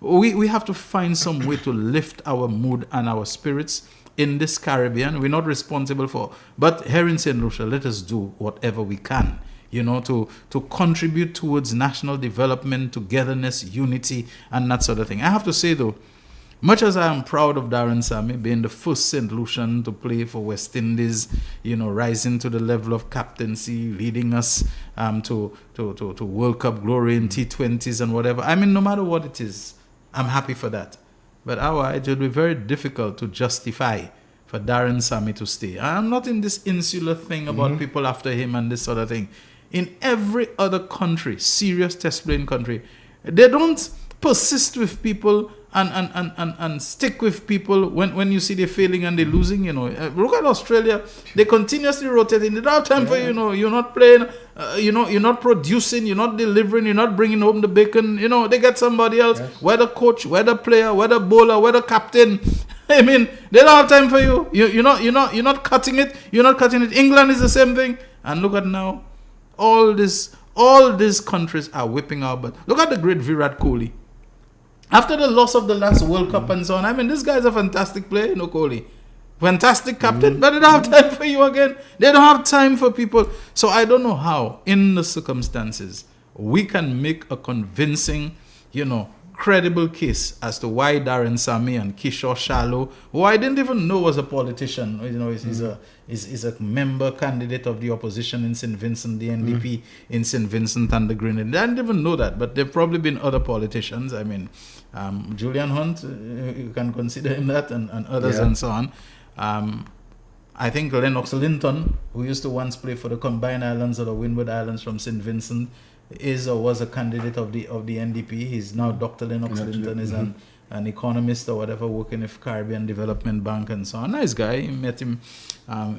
Speaker 5: We have to find some way to lift our mood and our spirits in this Caribbean. We're not responsible for, but here in St. Lucia, let us do whatever we can, you know, to contribute towards national development, togetherness, unity, and that sort of thing. I have to say, though, much as I am proud of Darren Sammy being the first St. Lucian to play for West Indies, you know, rising to the level of captaincy, leading us to World Cup glory in T20s and whatever. I mean, no matter what it is, I'm happy for that. But it will be very difficult to justify for Darren Sammy to stay. I'm not in this insular thing about people after him and this sort of thing. In every other country, serious test playing country, they don't persist with people and stick with people when you see they're failing and they're losing, you know. Look at Australia. They continuously rotating. They don't have time for, you know, you're not playing, you know, you're not producing, you're not delivering, you're not bringing home the bacon. You know, they get somebody else, whether coach, whether player, whether bowler, whether captain. I mean, they don't have time for you. You're not cutting it. You're not cutting it. England is the same thing. And look at now, all these countries are whipping out. But look at the great Virat Kohli. After the loss of the last World Cup and so on, I mean, this guy's a fantastic player, you know, Kohli. Fantastic captain, but they don't have time for you again. They don't have time for people. So I don't know how, in the circumstances, we can make a convincing, you know, credible case as to why Darren Sammy and Kishore Shallow, who I didn't even know was a politician, you know, is a member candidate of the opposition in St. Vincent, the NDP in St. Vincent and the Grenadines. I didn't even know that, but there have probably been other politicians. I mean, Julian Hunt, you can consider him that, and others and so on. I think Lennox Linton, who used to once play for the Combined Islands or the Windward Islands from St. Vincent, is or was a candidate of the NDP. He's now Dr. Lennox Linton is an an economist or whatever, working with Caribbean Development Bank and so on. Nice guy. Met him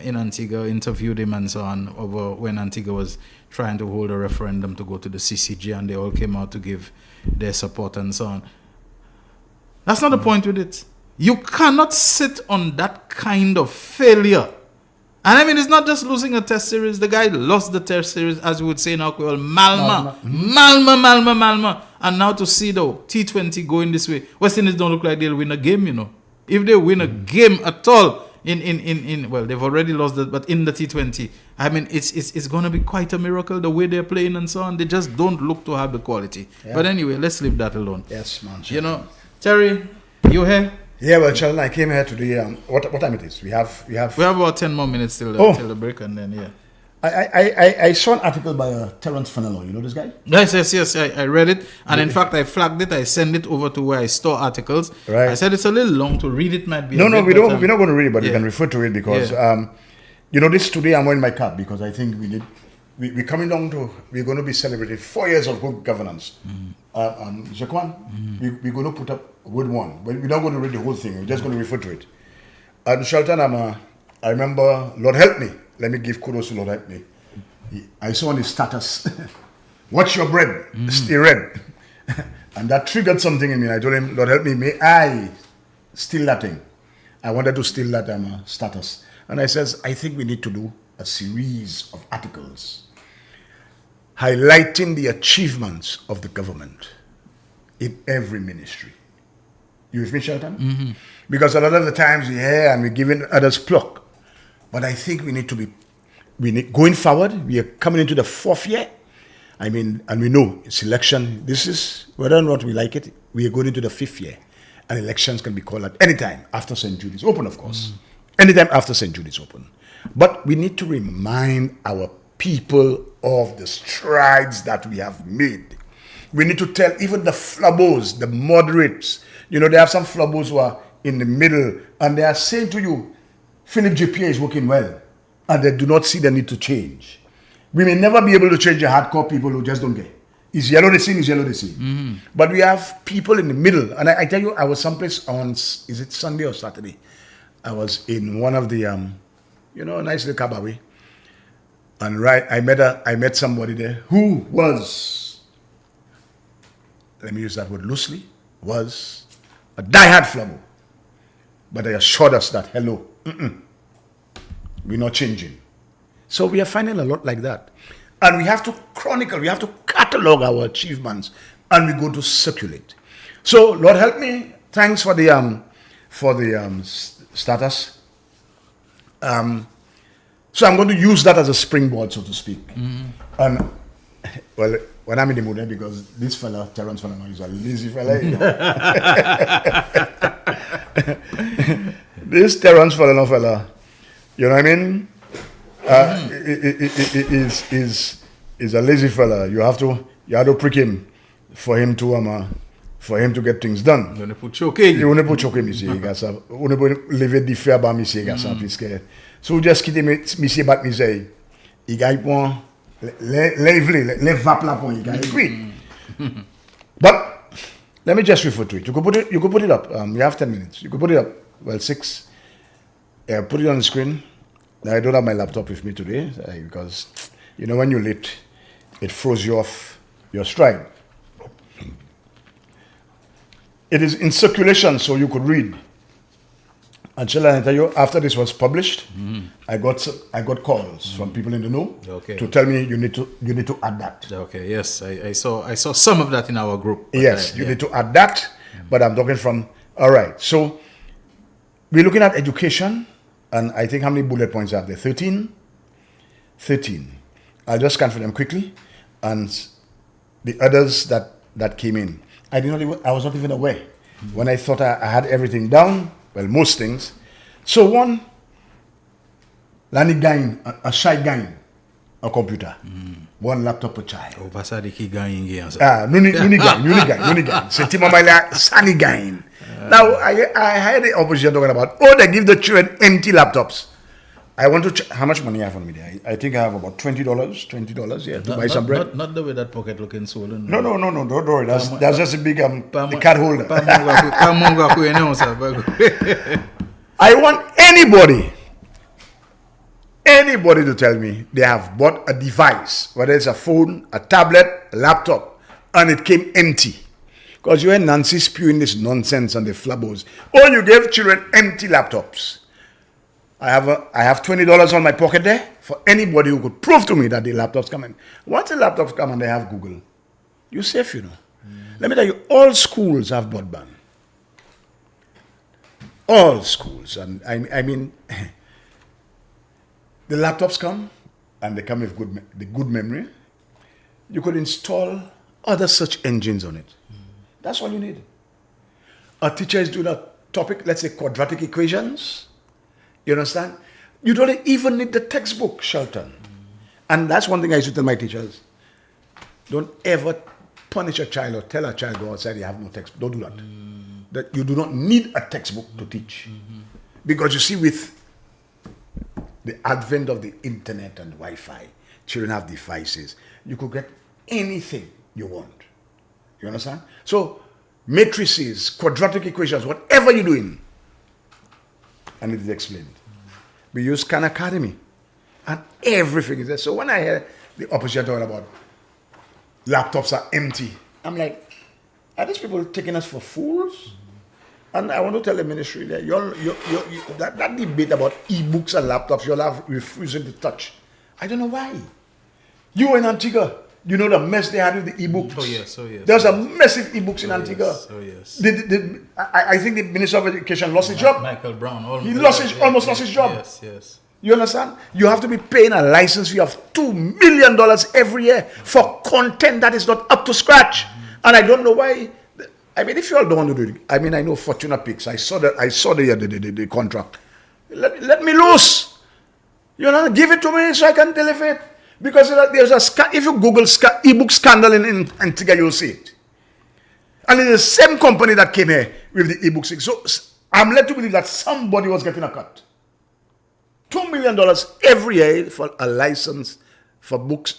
Speaker 5: in Antigua, interviewed him and so on over when Antigua was trying to hold a referendum to go to the CCG, and they all came out to give their support and so on. That's not the point with it. You cannot sit on that kind of failure. And I mean, it's not just losing a test series. The guy lost the test series, as we would say now, Malma. And now to see the T20 going this way, West Indies don't look like they'll win a game, you know. If they win a game at all, well, they've already lost it, but in the T20, I mean, it's going to be quite a miracle the way they're playing and so on. They just don't look to have the quality. Yeah. But anyway, let's leave that alone.
Speaker 6: Yes, man.
Speaker 5: You know, Terry, you here?
Speaker 6: Yeah, well, Shelton, I came here today. What time it is? We have
Speaker 5: about 10 more minutes till the break, and then yeah.
Speaker 6: I saw an article by Terence Fenelon. You know this guy?
Speaker 5: Yes. I read it, and in fact, I flagged it. I sent it over to where I store articles.
Speaker 6: Right.
Speaker 5: I said it's a little long to read. It might be.
Speaker 6: We're not going to read it, but we can refer to it because this today I'm wearing my cap because I think we're coming down to, we're going to be celebrating 4 years of good governance. Jacquan, we're going to put up word one. We're not going to read the whole thing. We're just going to refer to it. And Shelton, I remember, Lord help me. Let me give kudos to Lord help me. I saw on his status, watch your bread, stay red. And that triggered something in me. I told him, Lord help me, may I steal that thing. I wanted to steal that status. And I says, I think we need to do a series of articles highlighting the achievements of the government in every ministry. You with me, Shelton? Because a lot of the times we hear and we're giving others pluck. But I think we need going forward, we are coming into the 4th year. I mean, and we know it's election. This is, whether or not we like it, we are going into the 5th year. And elections can be called at any time after St. Jude's Open, of course. Anytime after St. Jude's Open. But we need to remind our people of the strides that we have made. We need to tell even the flabbos, the moderates. You know, they have some flabbos who are in the middle, and they are saying to you, Philip JPA is working well, and they do not see the need to change. We may never be able to change the hardcore people who just don't get. Is yellow the same, is yellow the same. But we have people in the middle. And I tell you, I was someplace on, is it Sunday or Saturday? I was in one of the, nice little cabaret. And I met somebody there who was, let me use that word loosely, was a diehard flabbo. But they assured us that, hello, we're not changing. So we are finding a lot like that. And we have to chronicle, we have to catalog our achievements, and we're going to circulate. So, Lord help me, thanks for the status. So I'm going to use that as a springboard, so to speak. And, well, when I'm in the mood, because this fella, Terence Fenelon, is a lazy fella. You know? This Terence fella, you know what I mean? Is a lazy fella. You have to prick him for him to get things done.
Speaker 5: You put choking.
Speaker 6: You put choking, monsieur. You lever diffère ba monsieur garçon puisque so just quitter monsieur bat monsieur. Il gagne point les vap là point il gagne. Oui. But let me just refer to it. You could put it up. You have 10 minutes. You could put it up. Well, 6. Put it on the screen. I don't have my laptop with me today because, when you're late, it throws you off your stride. It is in circulation, so you could read. And shall I tell you, after this was published, I got calls from people in the know to tell me you need to add that.
Speaker 5: Okay, yes, I saw some of that in our group.
Speaker 6: Yes, you need to add that, but I'm talking from, all right. So we're looking at education. And I think how many bullet points are there? 13? 13. I'll just scan for them quickly. And the others that came in. I was not even aware. When I thought I had everything down, well, most things. So one, Lani gain, a shy gain, a computer. One laptop per child.
Speaker 5: Oh, basa di ki gain gain.
Speaker 6: Nuni gain. Sentima maila sani gain. Now, I had the opposition talking about, they give the children empty laptops. I want to check how much money I have on me there. I think I have about $20, yeah, to buy some bread.
Speaker 5: Not the way that pocket looking swollen.
Speaker 6: No, don't worry. That's just a big the card holder. I want anybody to tell me they have bought a device, whether it's a phone, a tablet, a laptop, and it came empty. Because you and Nancy spewing this nonsense on the flabos. Or you gave children empty laptops. I have $20 on my pocket there for anybody who could prove to me that the laptops come in. Once the laptops come and they have Google, you're safe, you know. Let me tell you, all schools have broadband. All schools. And I mean, the laptops come and they come with good memory. You could install other search engines on it. That's all you need. A teacher is doing a topic, let's say quadratic equations. You understand? You don't even need the textbook, Shelton. And that's one thing I used to tell my teachers. Don't ever punish a child or tell a child go outside, you have no textbook. Don't do that. That you do not need a textbook to teach. Because you see, with the advent of the internet and Wi-Fi, children have devices. You could get anything you want. You understand? So, matrices, quadratic equations, whatever you're doing, and it is explained. We use Khan Academy, and everything is there. So when I hear the opposition talking about laptops are empty, I'm like, are these people taking us for fools? And I want to tell the ministry that that debate about e-books and laptops, you'll have refusing to touch. I don't know why. You in Antigua, you know the mess they had with the e-books.
Speaker 5: Oh yes.
Speaker 6: There's a massive e-books in Antigua.
Speaker 5: Oh yes.
Speaker 6: I think the Minister of Education lost his job.
Speaker 5: Michael Brown.
Speaker 6: Almost lost his job.
Speaker 5: Yes.
Speaker 6: You understand? You have to be paying a license fee of $2 million every year for content that is not up to scratch. And I don't know why. I mean, if you all don't want to do it, I mean, I know Fortuna Picks. I saw the contract. Let me loose. You know, give it to me so I can deliver it. Because there's if you Google ebook scandal in Antigua, you'll see it. And it's the same company that came here with the ebooks. So I'm led to believe that somebody was getting a cut. $2 million every year for a license for books,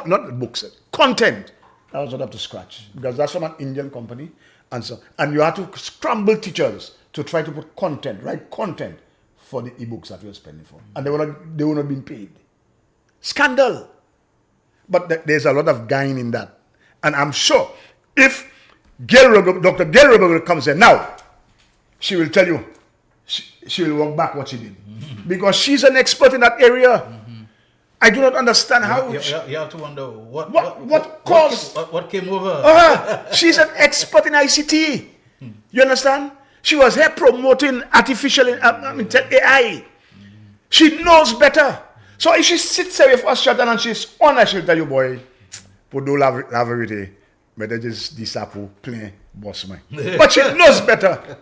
Speaker 6: not books, content. That was not up to scratch. Because that's from an Indian company. And you have to scramble teachers to try to put content for the ebooks that you're spending for. And they were not being paid. Scandal. But there's a lot of gain in that. And I'm sure if Dr. Gail Roberts comes here now, she will tell you, she will walk back what she did. Because she's an expert in that area. I do not understand how.
Speaker 5: You have to wonder
Speaker 6: what caused.
Speaker 5: What came over.
Speaker 6: She's an expert in ICT. You understand? She was here promoting artificial AI. She knows better. So if she sits here with us, Shelton, and she's honest, she'll tell you, boy, pour do la vérité, but they just disapprove, plain boss man. But she knows better.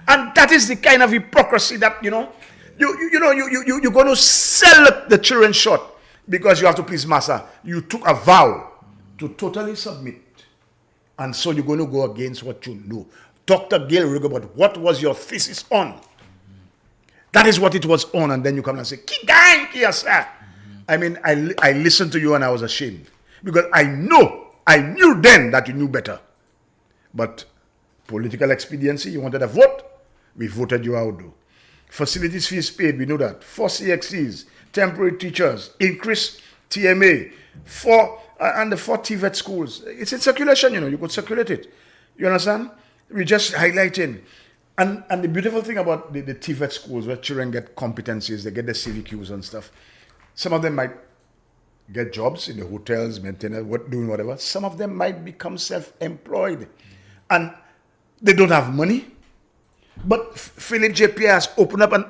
Speaker 6: And that is the kind of hypocrisy that, you're going to sell the children short because you have to please master. You took a vow to totally submit. And so you're going to go against what you know. Dr. Gail Rigobert, what was your thesis on? That is what it was on, and then you come and say, sir. I mean, I listened to you and I was ashamed. Because I knew then that you knew better. But political expediency, you wanted a vote, we voted you out though. Facilities fees paid, we know that. 4 CXCs, temporary teachers, increased TMA, and the 4 TVET schools. It's in circulation, you could circulate it. You understand? We're just highlighting. And the beautiful thing about the TVET schools where children get competencies, they get the CVQs and stuff. Some of them might get jobs in the hotels, maintenance, doing whatever. Some of them might become self-employed. And they don't have money. But Philip J. Pierre has opened up an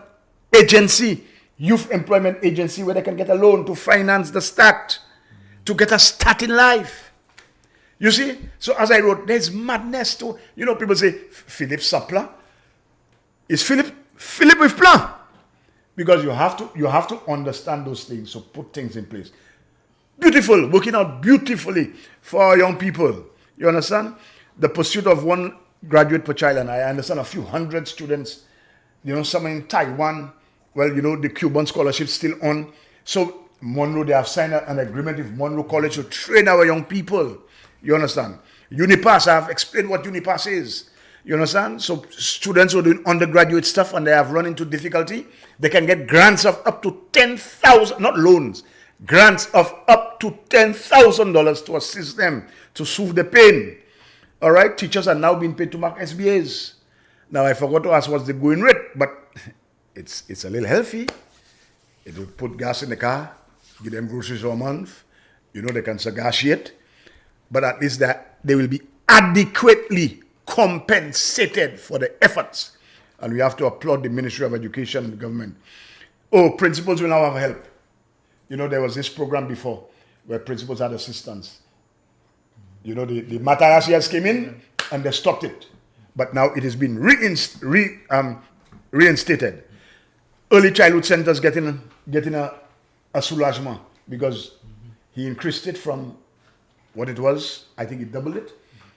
Speaker 6: agency, youth employment agency, where they can get a loan to finance the start, to get a start in life. You see? So as I wrote, there's madness too. People say, Philip Suppler. Is Philip with plan? Because you have to understand those things, so put things in place. Beautiful, working out beautifully for our young people. You understand? The pursuit of one graduate per child, and I understand a few hundred students, some in Taiwan, Well, the Cuban scholarship's still on. So Monroe, they have signed an agreement with Monroe College to train our young people. You understand? UNIPAS, I have explained what UNIPAS is. You understand? So students who are doing undergraduate stuff and they have run into difficulty, they can get grants of up to $10,000, not loans, grants of up to $10,000 to assist them to soothe the pain. All right? Teachers are now being paid to mark SBAs. Now, I forgot to ask what's the going rate, but it's a little healthy. It will put gas in the car, give them groceries for a month. They can negotiate, but at least that they will be adequately compensated for the efforts. And we have to applaud the Ministry of Education and the government. Oh, principals will now have help. There was this program before where principals had assistance. The Matayasias came in and they stopped it. But now it has been reinstated. Early childhood centers getting a soulagement because he increased it from what it was. I think he doubled it.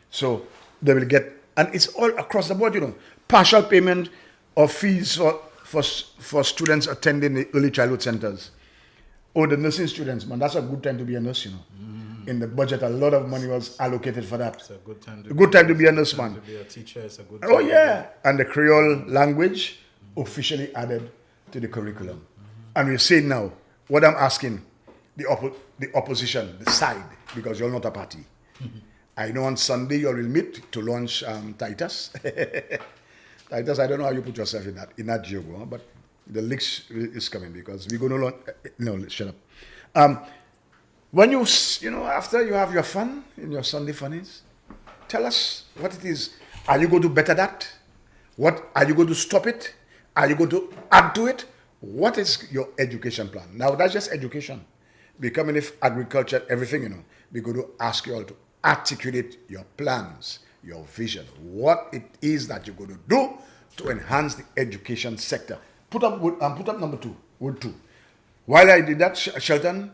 Speaker 6: So they will get, and it's all across the board, partial payment of fees for students attending the early childhood centers. Oh, the nursing students, man, that's a good time to be a nurse, In the budget, a lot of money was allocated for that.
Speaker 5: It's a good time
Speaker 6: to be a nurse, man.
Speaker 5: To be a teacher, it's a good
Speaker 6: time. Oh, yeah. And the Creole language officially added to the curriculum. And we're saying now, what I'm asking, the opposition, the side, because you're not a party. I know on Sunday you will meet to launch Titus. Titus, I don't know how you put yourself in that joke, but the leaks is coming because we're going to launch. No, shut up. When after you have your fun in your Sunday funnies, tell us what it is. Are you going to better that? What are you going to stop it? Are you going to add to it? What is your education plan? Now that's just education. Becoming if agriculture, everything, we're going to ask you all to articulate your plans, your vision, what it is that you're going to do to enhance the education sector. Put up number 2, word 2. While I did that, Shelton,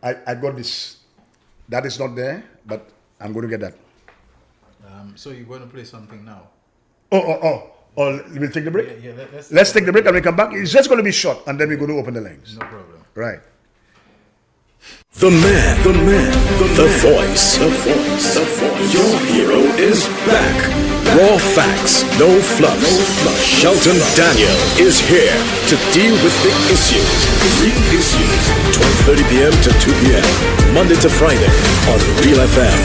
Speaker 6: I got this. That is not there, but I'm going to get that.
Speaker 5: So you're going to play something now?
Speaker 6: Oh, we'll take the break?
Speaker 5: Yeah,
Speaker 6: let's take the break and we come back. It's just going to be short, and then we're going to open the lines.
Speaker 5: No problem.
Speaker 6: Right.
Speaker 4: The man, the voice. Your hero is back. Raw facts, no fluff. Shelton Daniel is here to deal with the issues. 12:30 p.m. to 2 p.m. Monday to Friday on Real FM.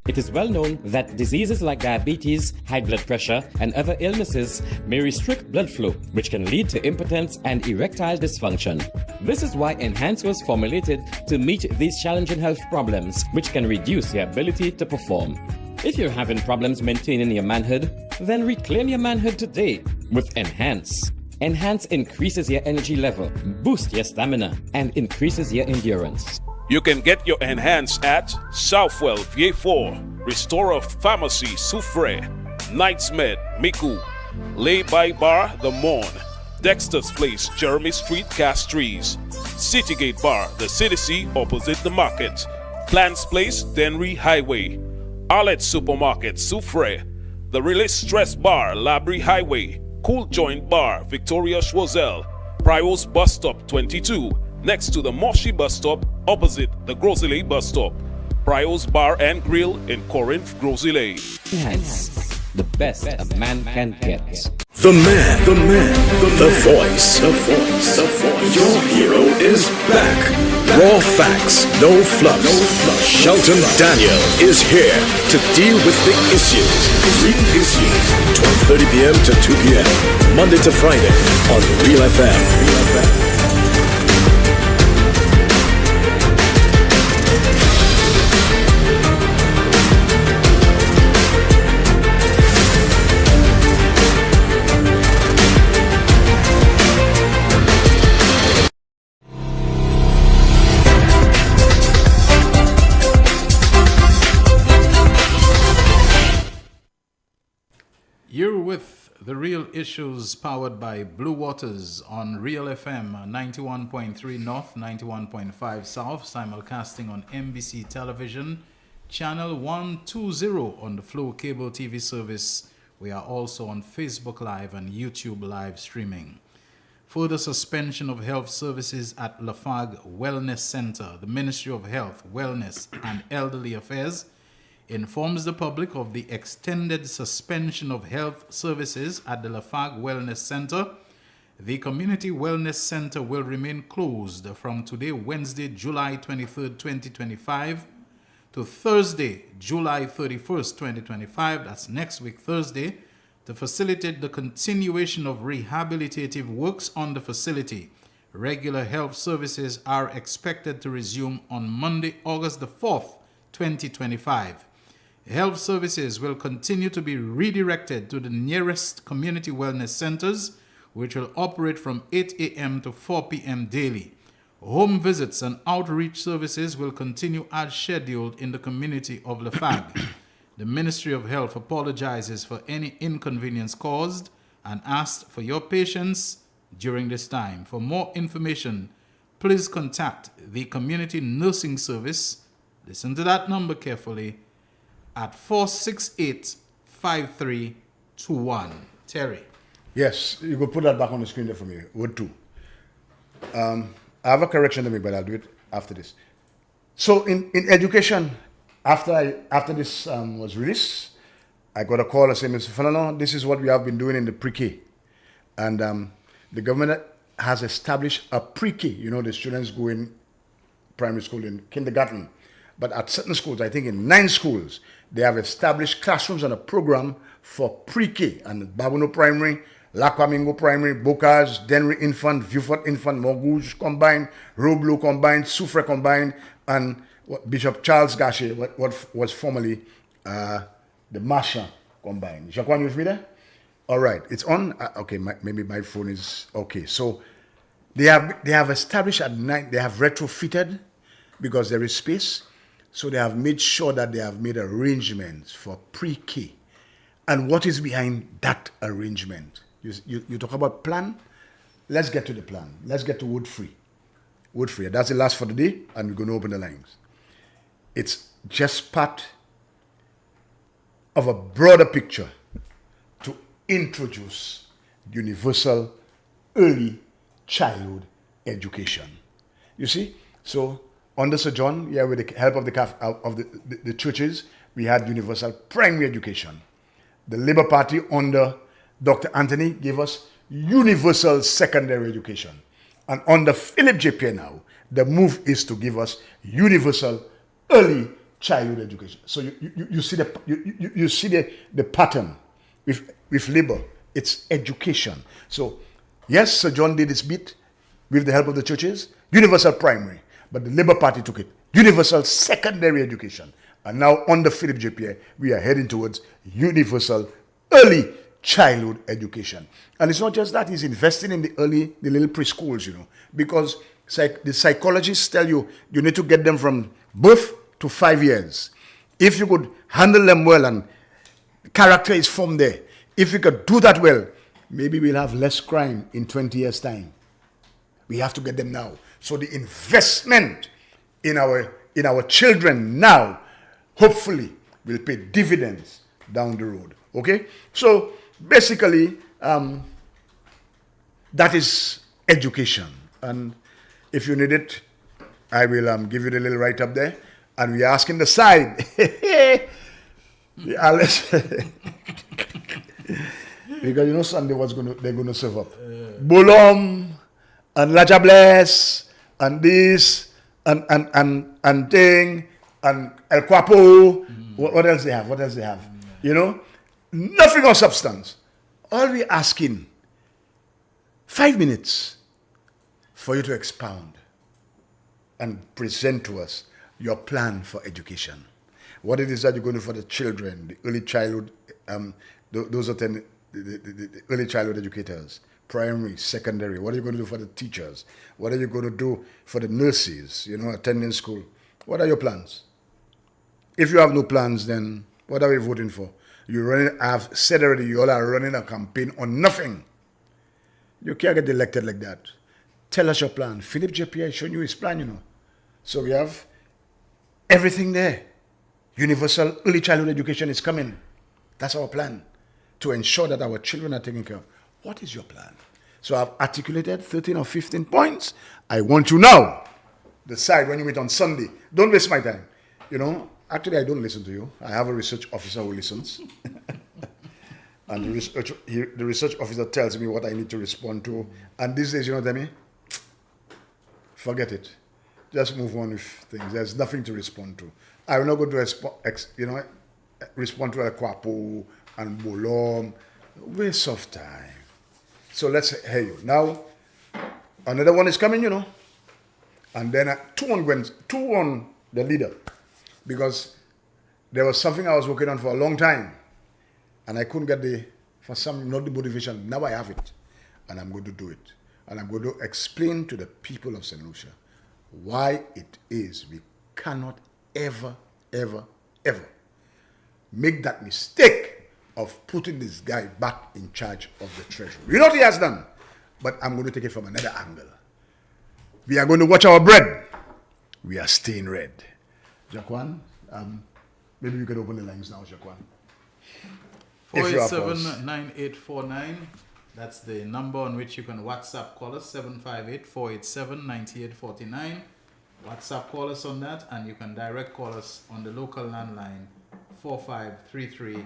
Speaker 1: It is well known that diseases like diabetes, high blood pressure, and other illnesses may restrict blood flow, which can lead to impotence and erectile dysfunction. This is why Enhance was formulated to meet these challenging health problems, which can reduce your ability to perform. If you're having problems maintaining your manhood, then reclaim your manhood today with Enhance. Enhance increases your energy level, boosts your stamina, and increases your endurance.
Speaker 2: You can get your Enhance at Southwell VA4, Restorer Pharmacy Soufre, Knights Med Miku, Lay by Bar The Morn, Dexter's Place Jeremy Street Castries, Citygate Bar The City opposite the market, Plants Place Denry Highway, Arlette Supermarket Soufre, The Release Stress Bar Labrie Highway, Cool Joint Bar Victoria Schwazel, Prios Bus Stop 22, next to the Moshi Bus Stop opposite the Grosley Bus Stop. Prios Bar and Grill in Corinth, Grosley.
Speaker 1: Enhance, the best a man can get.
Speaker 4: The man, the voice. Your hero is back. Raw facts, no fluff. Shelton Daniel is here to deal with the issues. 12:30 p.m. to 2 p.m. Monday to Friday on Real FM.
Speaker 5: The Real Issues, powered by Blue Waters on Real FM 91.3 North, 91.5 South, simulcasting on MBC Television, Channel 120 on the Flow Cable TV service. We are also on Facebook Live and YouTube live streaming. Further suspension of health services at Lafargue Wellness Center. The Ministry of Health, Wellness and Elderly Affairs informs the public of the extended suspension of health services at the Lafargue Wellness Center. The Community Wellness Center will remain closed from today, Wednesday, July 23rd, 2025, to Thursday, July 31st, 2025, that's next week, Thursday, to facilitate the continuation of rehabilitative works on the facility. Regular health services are expected to resume on Monday, August the 4th, 2025. Health services will continue to be redirected to the nearest community wellness centers, which will operate from 8 a.m. to 4 p.m. daily. Home visits and outreach services will continue as scheduled in the community of Lafargue. The Ministry of Health apologizes for any inconvenience caused and asks for your patience during this time. For more information, please contact the Community Nursing Service. Listen to that number carefully, at 468-5321. Terry.
Speaker 6: Yes, you could put that back on the screen there for me. Word 2. I have a correction to make, but I'll do it after this. So in education, after this was released, I got a call and said, Mr. Falano, this is what we have been doing in the pre-K. And the government has established a pre-K. You know, the students go in primary school, in kindergarten. But at certain schools, I think in 9 schools, they have established classrooms and a program for pre-K. And Babuno Primary, Lakwamingo Primary, Bocas, Denry Infant, Viewfort Infant, Morgouge combined, Roblo combined, Soufre combined, and Bishop Charles Gache, what was formerly the Masha combined. Jacqueline, you with me there? All right, it's on. Okay, maybe my phone is okay. So they have established at 9, they have retrofitted because there is space. So they have made sure that they have made arrangements for pre-K. And what is behind that arrangement? You talk about plan. Let's get to the plan. Let's get to Wood Free. Wood Free. That's the last for the day, and we're going to open the lines. It's just part of a broader picture to introduce universal early childhood education. You see? So under Sir John, with the help of the churches, we had universal primary education. The Labour Party under Dr. Anthony gave us universal secondary education. And under Philip J. Pierre now, the move is to give us universal early childhood education. So you see the pattern with Labour. It's education. So yes, Sir John did his bit with the help of the churches, universal primary. But the Labour Party took it. Universal secondary education. And now under Philip J. Pierre, we are heading towards universal early childhood education. And it's not just that, he's investing in the little preschools, because the psychologists tell you need to get them from birth to 5 years. If you could handle them well and character is formed there, if you could do that well, maybe we'll have less crime in 20 years' time. We have to get them now. So the investment in our children now, hopefully, will pay dividends down the road. Okay? So basically, that is education. And if you need it, I will give you the little write-up there. And we are asking the side. Because Sunday they're gonna serve up. Bolom and Lajables and this and thing and El Quapo. What else they have? Nothing of substance. All we're asking, 5 minutes for you to expound and present to us your plan for education. What it is that you're going to do for the children, the early childhood, those attend the early childhood educators, primary, secondary. What are you going to do for the teachers? What are you going to do for the nurses, attending school? What are your plans? If you have no plans, then what are we voting for? I've said already, you all are running a campaign on nothing. You can't get elected like that. Tell us your plan. Philip JPI is showing you his plan, So we have everything there. Universal early childhood education is coming. That's our plan, to ensure that our children are taken care of. What is your plan? So I've articulated 13 or 15 points. I want you now decide when you meet on Sunday. Don't waste my time. Actually, I don't listen to you. I have a research officer who listens. And the research officer tells me what I need to respond to. And these days, Demi, forget it. Just move on with things. There's nothing to respond to. I will not go to respond to a Kwapo and Bolom. Waste of time. So let's hear you. Now, another one is coming, And then two on the leader. Because there was something I was working on for a long time. And I couldn't get not the motivation. Now I have it. And I'm going to do it. And I'm going to explain to the people of St. Lucia why it is we cannot ever, ever, ever make that mistake of putting this guy back in charge of the treasury. You know what he has done? But I'm going to take it from another angle. We are going to watch our bread. We are staying red. Jaquan, maybe you can open the lines now, Jaquan.
Speaker 5: 487-9849. That's the number on which you can WhatsApp call us, 758-487-9849. WhatsApp call us on that, and you can direct call us on the local landline, 4533-911.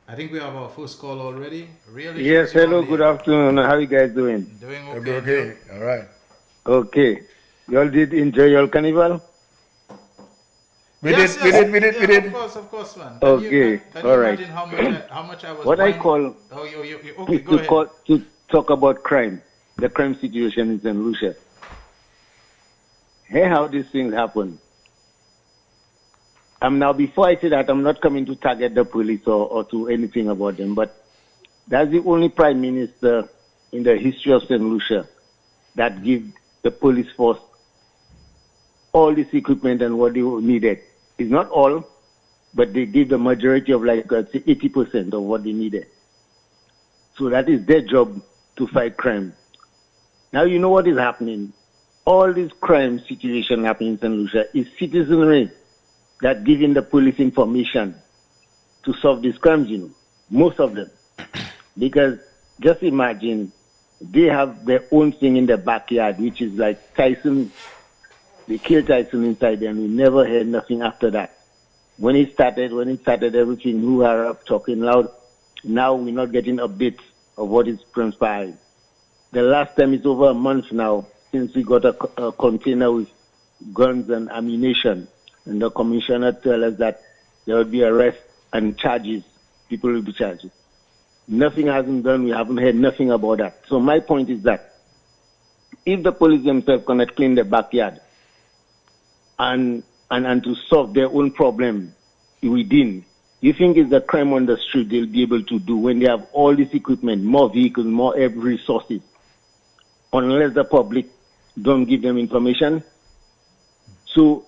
Speaker 5: I think we have our first call already. Really?
Speaker 7: Yes, hello, good afternoon. How are you guys doing?
Speaker 5: Doing okay.
Speaker 6: Okay, all right.
Speaker 7: Okay. You all did enjoy your carnival?
Speaker 6: We did.
Speaker 5: Of course, man.
Speaker 7: Okay, all right.
Speaker 5: Imagine how much I was
Speaker 7: what
Speaker 5: buying?
Speaker 7: I call
Speaker 5: Okay, go ahead.
Speaker 7: To talk about crime, the crime situation in St. Lucia. Hey, how these things happen. Now, before I say that, I'm not coming to target the police or to anything about them, but that's the only prime minister in the history of St. Lucia that give the police force all this equipment and what they needed. It's not all, but they give the majority of 80% of what they needed. So that is their job to fight crime. Now you know what is happening. All this crime situation happening in St. Lucia is citizenry that giving the police information to solve these crimes, most of them. Because just imagine, they have their own thing in the backyard, which is like Tyson. They killed Tyson inside there, and we never heard nothing after that. When it started, everything who are up talking loud. Now we're not getting updates of what is transpiring. The last time is over a month now since we got a container with guns and ammunition, and the commissioner tell us that there will be arrests and charges. People will be charged. Nothing hasn't done. We haven't heard nothing about that. So my point is that if the police themselves cannot clean their backyard, and to solve their own problem within, you think it's the crime on the street they'll be able to do when they have all this equipment, more vehicles, more every resources, unless the public don't give them information? So,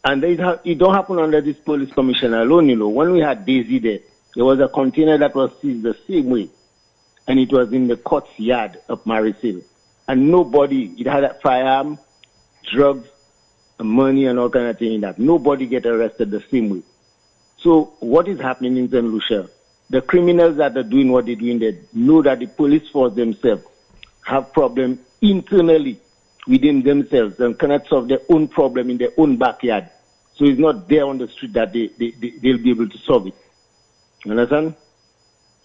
Speaker 7: and it don't happen under this police commissioner alone, When we had Daisy there was a container that was seized the same way, and it was in the court's yard of Marisil. And it had a firearm, drugs, money and all kind of thing in that. Nobody get arrested the same way. So what is happening in St. Lucia? The criminals that are doing what they're doing, they know that the police force themselves have problems internally within themselves and cannot solve their own problem in their own backyard. So it's not there on the street that they'll be able to solve it. You understand?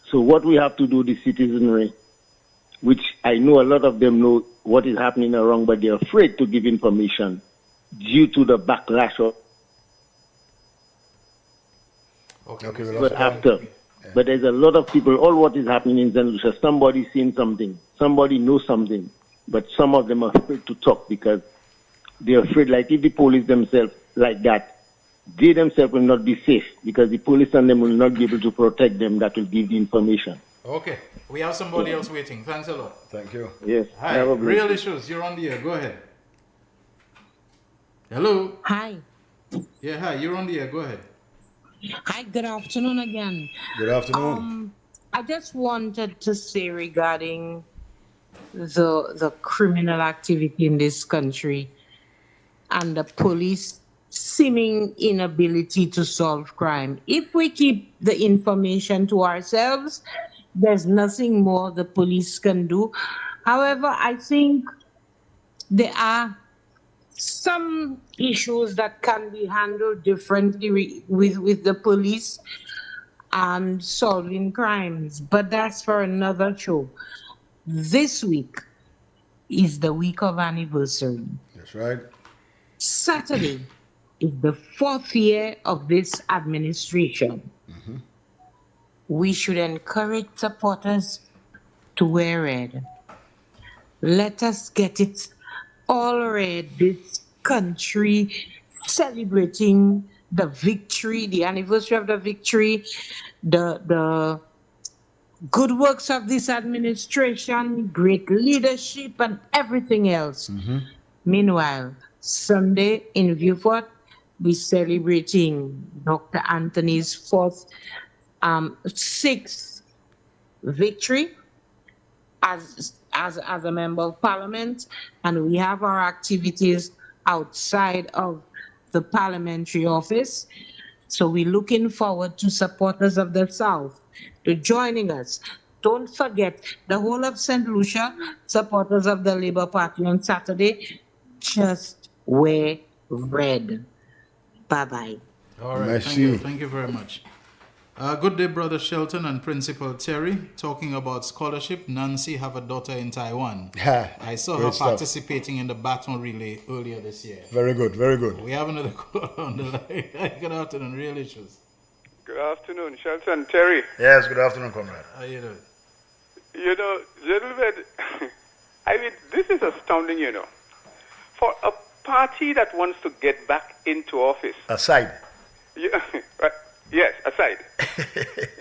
Speaker 7: So what we have to do, the citizenry, which I know a lot of them know what is happening wrong, but they're afraid to give information due to the backlash of But there's a lot of people, all what is happening in St. Lucia, somebody seen something, somebody knows something, but some of them are afraid to talk because they're afraid, like if the police themselves like that, they themselves will not be safe because the police and them will not be able to protect them that will give the information.
Speaker 5: Okay. We have somebody else waiting. Thanks a lot.
Speaker 6: Thank you.
Speaker 7: Yes.
Speaker 5: Hi. Real Issues. You're on the air. Go ahead. Hello.
Speaker 8: Hi.
Speaker 5: Yeah, hi. You're on the air. Go ahead.
Speaker 8: Hi, good afternoon again.
Speaker 6: Good afternoon.
Speaker 8: I just wanted to say regarding the criminal activity in this country and the police seeming inability to solve crime. If we keep the information to ourselves, there's nothing more the police can do. However, I think there are some issues that can be handled differently with the police and solving crimes, but that's for another show. This week is the week of anniversary.
Speaker 6: That's right.
Speaker 8: Saturday is the fourth year of this administration. We should encourage supporters to wear red. Let us get it all red, this country celebrating the victory, the anniversary of the victory, the good works of this administration, great leadership, and everything else. Meanwhile, Sunday in Viewport, we're celebrating Dr. Anthony's sixth victory as a member of parliament, and we have our activities outside of the parliamentary office. So we're looking forward to supporters of the South to joining us. Don't forget the whole of St. Lucia, supporters of the Labour Party on Saturday, just wear red. Bye-bye.
Speaker 5: All right,
Speaker 6: Merci.
Speaker 5: thank you very much. Good day, Brother Shelton and Principal Terry. Talking about scholarship, Nancy have a daughter in Taiwan. I saw her
Speaker 6: Great stuff.
Speaker 5: participating in the baton relay earlier this year.
Speaker 6: Very good, very good.
Speaker 5: We have another call on the line. Good afternoon, Real Issues.
Speaker 9: Good afternoon, Shelton, Terry.
Speaker 6: Yes, good afternoon, comrade.
Speaker 5: How you doing?
Speaker 9: You know, gentlemen, I mean, this is astounding, you know. For a party that wants to get back into office.
Speaker 6: Aside.
Speaker 9: Yeah, right, yes, aside.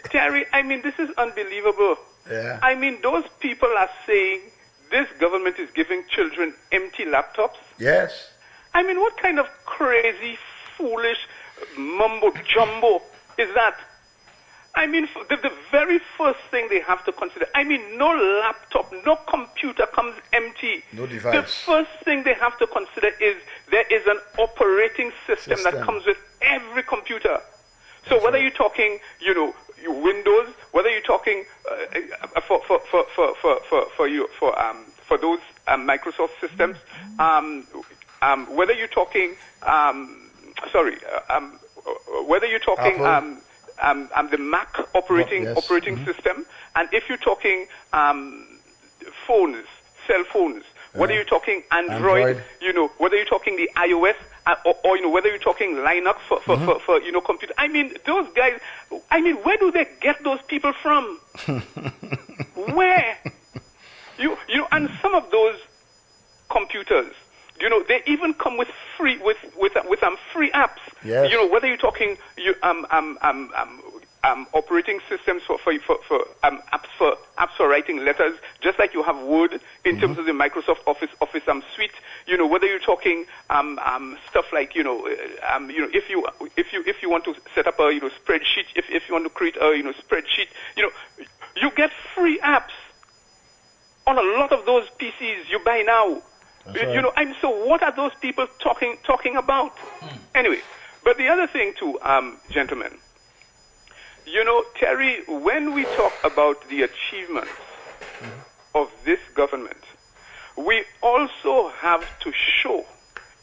Speaker 9: Terry, I mean, this is unbelievable.
Speaker 6: Yeah.
Speaker 9: I mean, those people are saying this government is giving children empty laptops.
Speaker 6: Yes.
Speaker 9: I mean, what kind of crazy, foolish mumbo-jumbo is that? I mean, the very first thing they have to consider, I mean, no laptop, no computer comes empty.
Speaker 6: No device.
Speaker 9: The first thing they have to consider is there is an operating system that comes with every computer. So whether you're talking, you know, Windows, whether you're talking for those Microsoft systems, whether you're talking, whether you're talking the Mac operating system, and if you're talking phones, cell phones, whether you're talking Android, you know, whether you're talking the iOS, or you know, whether you're talking Linux for you know, computer. I mean, those guys. I mean, where do they get those people from? Where? You know, and some of those computers, you know, they even come with free free apps.
Speaker 6: Yes.
Speaker 9: You know, whether you're talking operating systems for apps for writing letters, just like you have Word in terms of the Microsoft Office suite. You know, whether you're talking stuff like you know if you want to set up a spreadsheet, if you want to create a spreadsheet, you know, you get free apps on a lot of those PCs you buy now. You know, and so what are those people talking about? Anyway, but the other thing too, gentlemen, you know, Terry, when we talk about the achievements of this government, we also have to show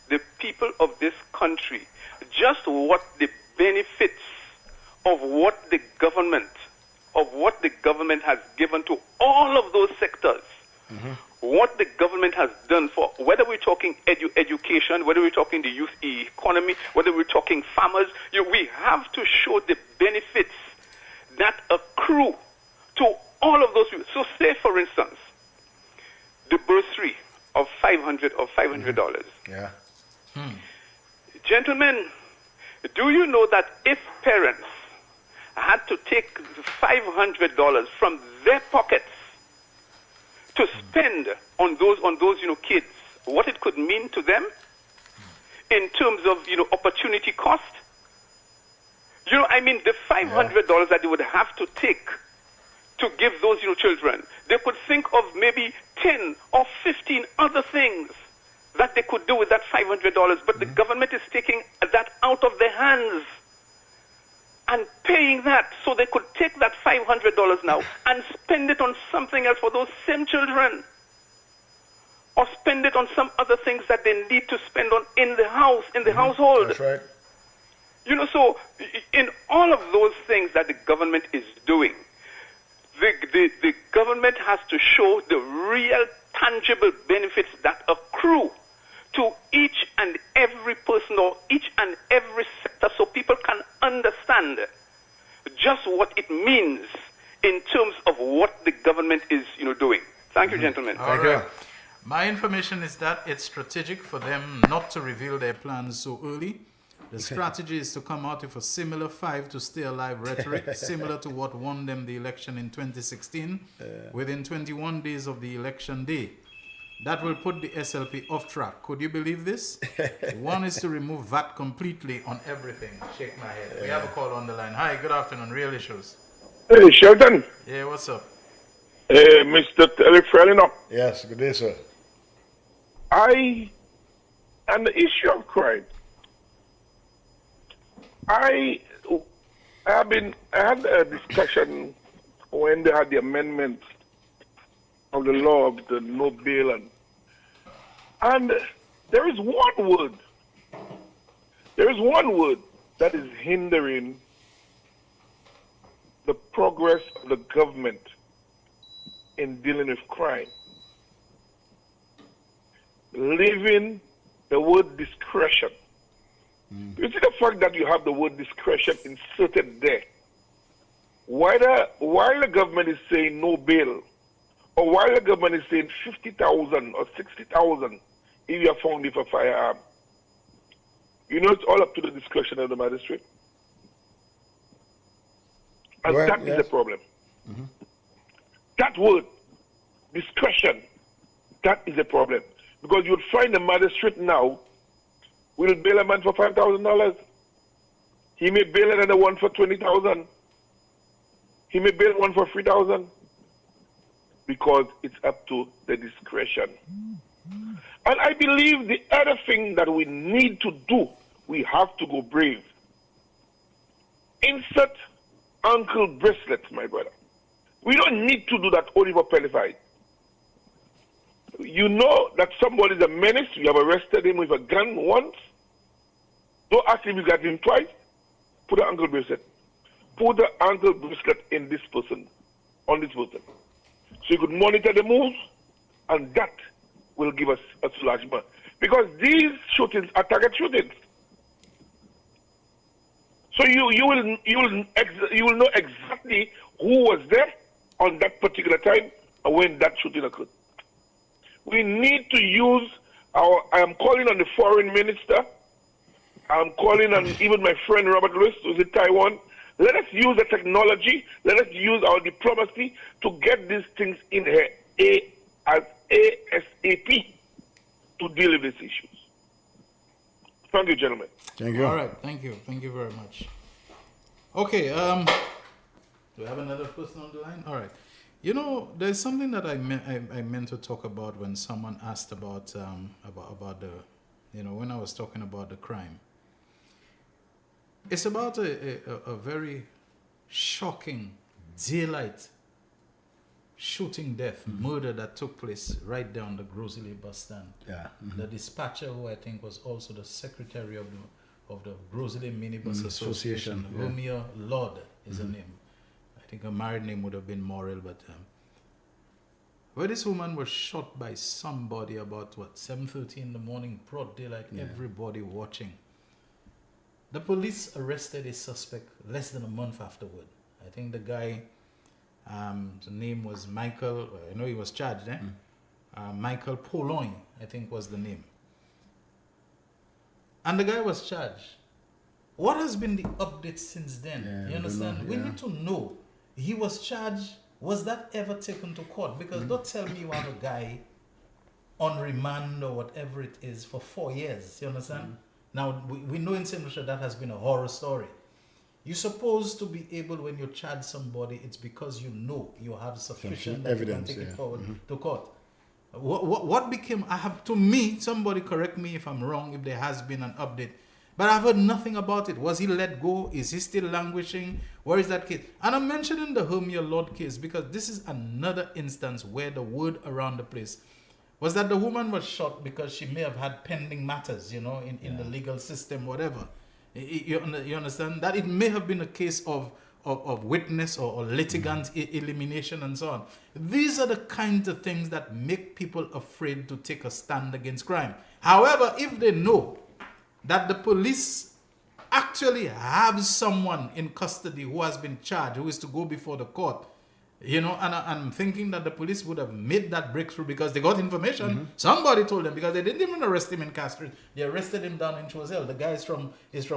Speaker 9: the people of this country just what the benefits of what the government has given to all of those sectors. What the government has done for, whether we're talking education, whether we're talking the youth economy, whether we're talking farmers, you know, we have to show the benefits that accrue to all of those people. So say, for instance, the bursary of $500.
Speaker 6: Yeah.
Speaker 9: Gentlemen, do you know that if parents had to take $500 from their pockets to spend on those you know, kids, what it could mean to them in terms of, you know, opportunity cost? You know, I mean, the $500 that they would have to take to give those children, they could think of maybe 10 or 15 other things that they could do with that $500, but the government is taking that out of their hands and paying that so they could take that $500 now and spend it on something else for those same children, or spend it on some other things that they need to spend on in the house, in the household.
Speaker 6: That's right.
Speaker 9: You know, so in all of those things that the government is doing, the government has to show the real tangible benefits that accrue to each and every person or each and every sector, so people can understand just what it means in terms of what the government is doing. Thank you, gentlemen.
Speaker 6: Thank you.
Speaker 5: My information is that it's strategic for them not to reveal their plans so early. The strategy is to come out with a similar five to stay alive rhetoric, similar to what won them the election in 2016, within 21 days of the election day. That will put the SLP off track. Could you believe this? One is to remove VAT completely on everything. Shake my head. We have a call on the line. Hi, good afternoon. Real Issues.
Speaker 10: Hey, Shelton.
Speaker 5: Yeah, what's up?
Speaker 10: Mr. Telefrelino.
Speaker 6: Yes, good day, sir.
Speaker 10: And the issue of crime. I had a discussion when they had the amendment of the law of the no bail, and there is one word that is hindering the progress of the government in dealing with crime. Leaving the word discretion. You see the fact that you have the word discretion inserted there. While the government is saying no bail, or while the government is saying 50,000 or 60,000 if you are found with a firearm, it's all up to the discretion of the magistrate. And that is the problem. That word, discretion, that is the problem. Because you would find the magistrate now will bail a man for $5,000. He may bail another one for $20,000. He may bail one for $3,000. Because it's up to the discretion. And I believe the other thing that we need to do, we have to go brave. Insert ankle bracelets, my brother. We don't need to do that only for pedophile. You know that somebody is a menace. You have arrested him with a gun once. Don't ask if you got him twice. Put an ankle bracelet. Put the ankle bracelet in this person, on this person. So you could monitor the moves, and that will give us a enlargement. Because these shootings are target shootings. So you will know exactly who was there on that particular time and when that shooting occurred. We need to use I am calling on the foreign minister. I'm calling on even my friend Robert Lewis, who's in Taiwan. Let us use the technology. Let us use our diplomacy to get these things in here as ASAP to deal with these issues. Thank you, gentlemen.
Speaker 6: Thank you.
Speaker 5: All right, thank you. Thank you very much. Okay, do we have another person on the line? All right. There's something that I meant to talk about when someone asked about the, when I was talking about the crime. It's about a very shocking daylight shooting death, murder that took place right down the Grosley bus stand.
Speaker 6: Yeah.
Speaker 5: The dispatcher, who I think was also the secretary of the Grosley Minibus Association, Romeo Lord is her name. I think her married name would have been Morrill, but where this woman was shot by somebody about 7:30 in the morning, broad daylight, everybody watching. The police arrested a suspect less than a month afterward. I think the guy, the name was Michael. I know he was charged. Michael Pauloin, I think, was the name. And the guy was charged. What has been the update since then? You understand? We need to know. He was charged. Was that ever taken to court? Because don't tell me you have a guy on remand or whatever it is for 4 years. You understand? Now, we know in St. Lucia that has been a horror story. You're supposed to be able, when you charge somebody, it's because you know you have sufficient
Speaker 6: evidence,
Speaker 5: to take
Speaker 6: yeah.
Speaker 5: it forward to court. What became, to me, somebody correct me if I'm wrong, if there has been an update, but I've heard nothing about it. Was he let go? Is he still languishing? Where is that case? And I'm mentioning the Hermia Lord case because this is another instance where the word around the place was that the woman was shot because she may have had pending matters, in the legal system, whatever. You understand? That it may have been a case of witness or litigant elimination and so on. These are the kinds of things that make people afraid to take a stand against crime. However, if they know that the police actually have someone in custody who has been charged, who is to go before the court, and I'm thinking that the police would have made that breakthrough because they got information. Somebody told them, because they didn't even arrest him in Castries. They arrested him down in Choiseul. The guy is from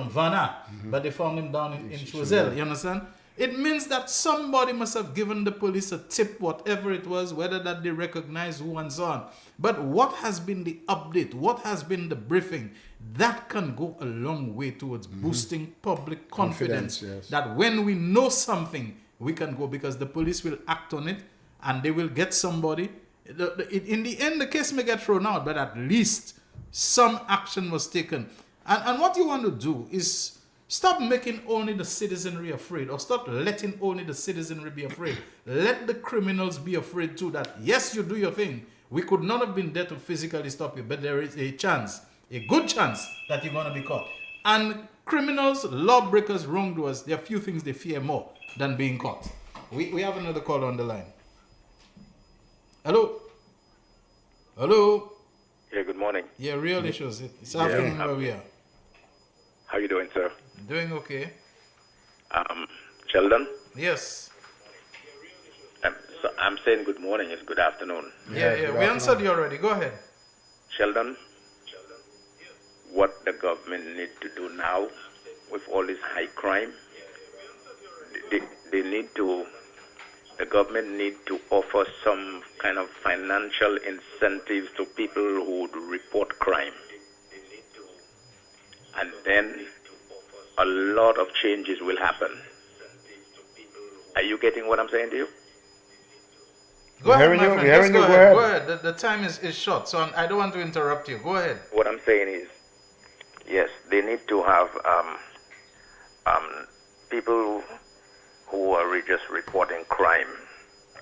Speaker 5: Vanna, but they found him down in Choiseul. You understand? It means that somebody must have given the police a tip, whatever it was, whether that they recognize who and so on. But what has been the update? What has been the briefing? That can go a long way towards boosting public confidence
Speaker 6: yes.
Speaker 5: that when we know something, we can go, because the police will act on it and they will get somebody. In the end, the case may get thrown out, but at least some action was taken. And what you want to do is stop making only the citizenry afraid, or stop letting only the citizenry be afraid. Let the criminals be afraid too, that yes, you do your thing. We could not have been there to physically stop you, but there is a chance, a good chance, that you're going to be caught. And criminals, lawbreakers, wrongdoers, there are few things they fear more than being caught. We have another call on the line. Hello?
Speaker 11: Yeah, good morning.
Speaker 5: Yeah, real issues. It's afternoon where we are.
Speaker 11: How you doing, sir?
Speaker 5: Doing okay.
Speaker 11: Sheldon?
Speaker 5: Yes.
Speaker 11: So I'm saying good morning. It's good afternoon.
Speaker 5: Yeah. We answered you already. Go ahead.
Speaker 11: Sheldon? What the government need to do now with all this high crime, the government need to offer some kind of financial incentives to people who would report crime. And then a lot of changes will happen. Are you getting what I'm saying to you?
Speaker 5: Go ahead, my friend. Go ahead. The time is short, so I don't want to interrupt you. Go ahead.
Speaker 11: What I'm saying is, yes, they need to have people who are just reporting crime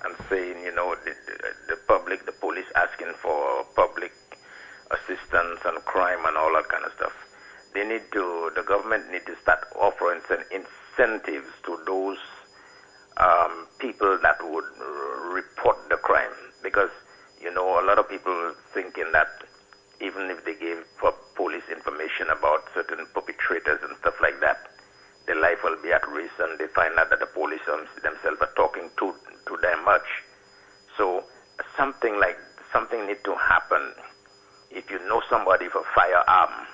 Speaker 11: and saying, the public, the police asking for public assistance and crime and all that kind of stuff. The government need to start offering some incentives to those people that would report the crime, because a lot of people thinking that even if they gave police information about certain perpetrators and stuff like that, their life will be at risk, and they find out that the police themselves are talking too damn much. So something need to happen. If you know somebody with a firearm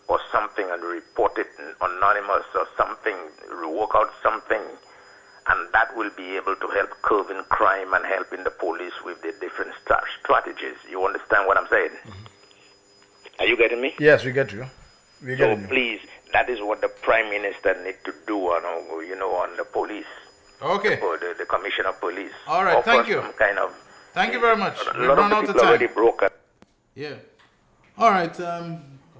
Speaker 11: or something and report it anonymous or something, work out something, and that will be able to help curbing crime and helping the police with the different strategies. You understand what I'm saying? Are you getting me?
Speaker 6: Yes, we get you.
Speaker 11: Please, that is what the Prime Minister need to do on the police.
Speaker 5: Okay.
Speaker 11: The Commissioner of Police.
Speaker 5: All right, thank you. Thank you very much. We've run out of time.
Speaker 11: Already broken.
Speaker 5: Yeah. All right.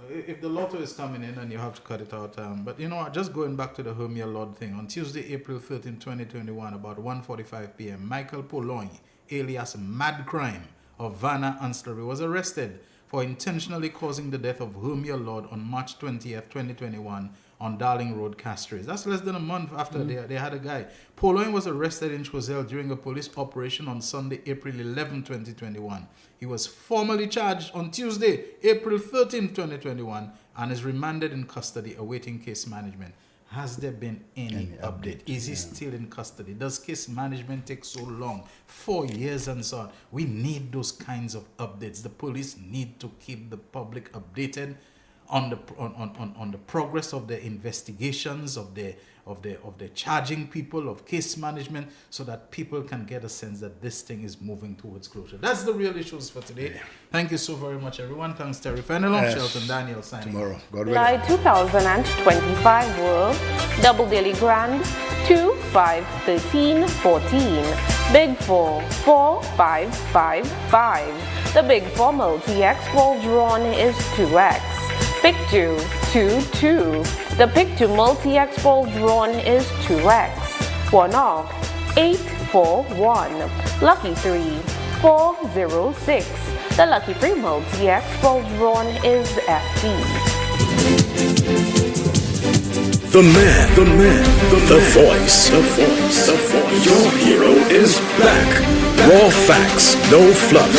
Speaker 5: If the lotto is coming in and you have to cut it out, but just going back to the Hermia Lord thing, on Tuesday, April 13, 2021, about 1:45 p.m., Michael Poloy, alias Mad Crime of Vanna Ancillary, was arrested for intentionally causing the death of Hermia Lord on March 20th, 2021 on Darling Road, Castries. That's less than a month after they had a guy. Poloy was arrested in Choiseul during a police operation on Sunday, April 11, 2021. He was formally charged on Tuesday, April 13, 2021, and is remanded in custody awaiting case management. Has there been any update? Is he still in custody? Does case management take so long? 4 years and so on. We need those kinds of updates. The police need to keep the public updated on the progress of their investigations, of the charging people, of case management, so that people can get a sense that this thing is moving towards closure. That's the real issues for today. Yeah. Thank you so very much, everyone. Thanks, Terry Fenelon, Shelton Daniel signing
Speaker 6: tomorrow. God
Speaker 12: July 2025 World Double Daily Grand 2, 5, 13, 14. Big 4, 4, 5, 5, 5. The Big 4 Multi-X ball drawn is 2X. Pick 2, 2, 2. The Pick 2 Multi-X ball drawn is 2X. 1 off, 8, 4, 1. Lucky 3, 4, 0, 6. The Lucky 3 Multi-X ball drawn is FD.
Speaker 4: The man, the voice. Your hero is back. Raw facts, no fluff.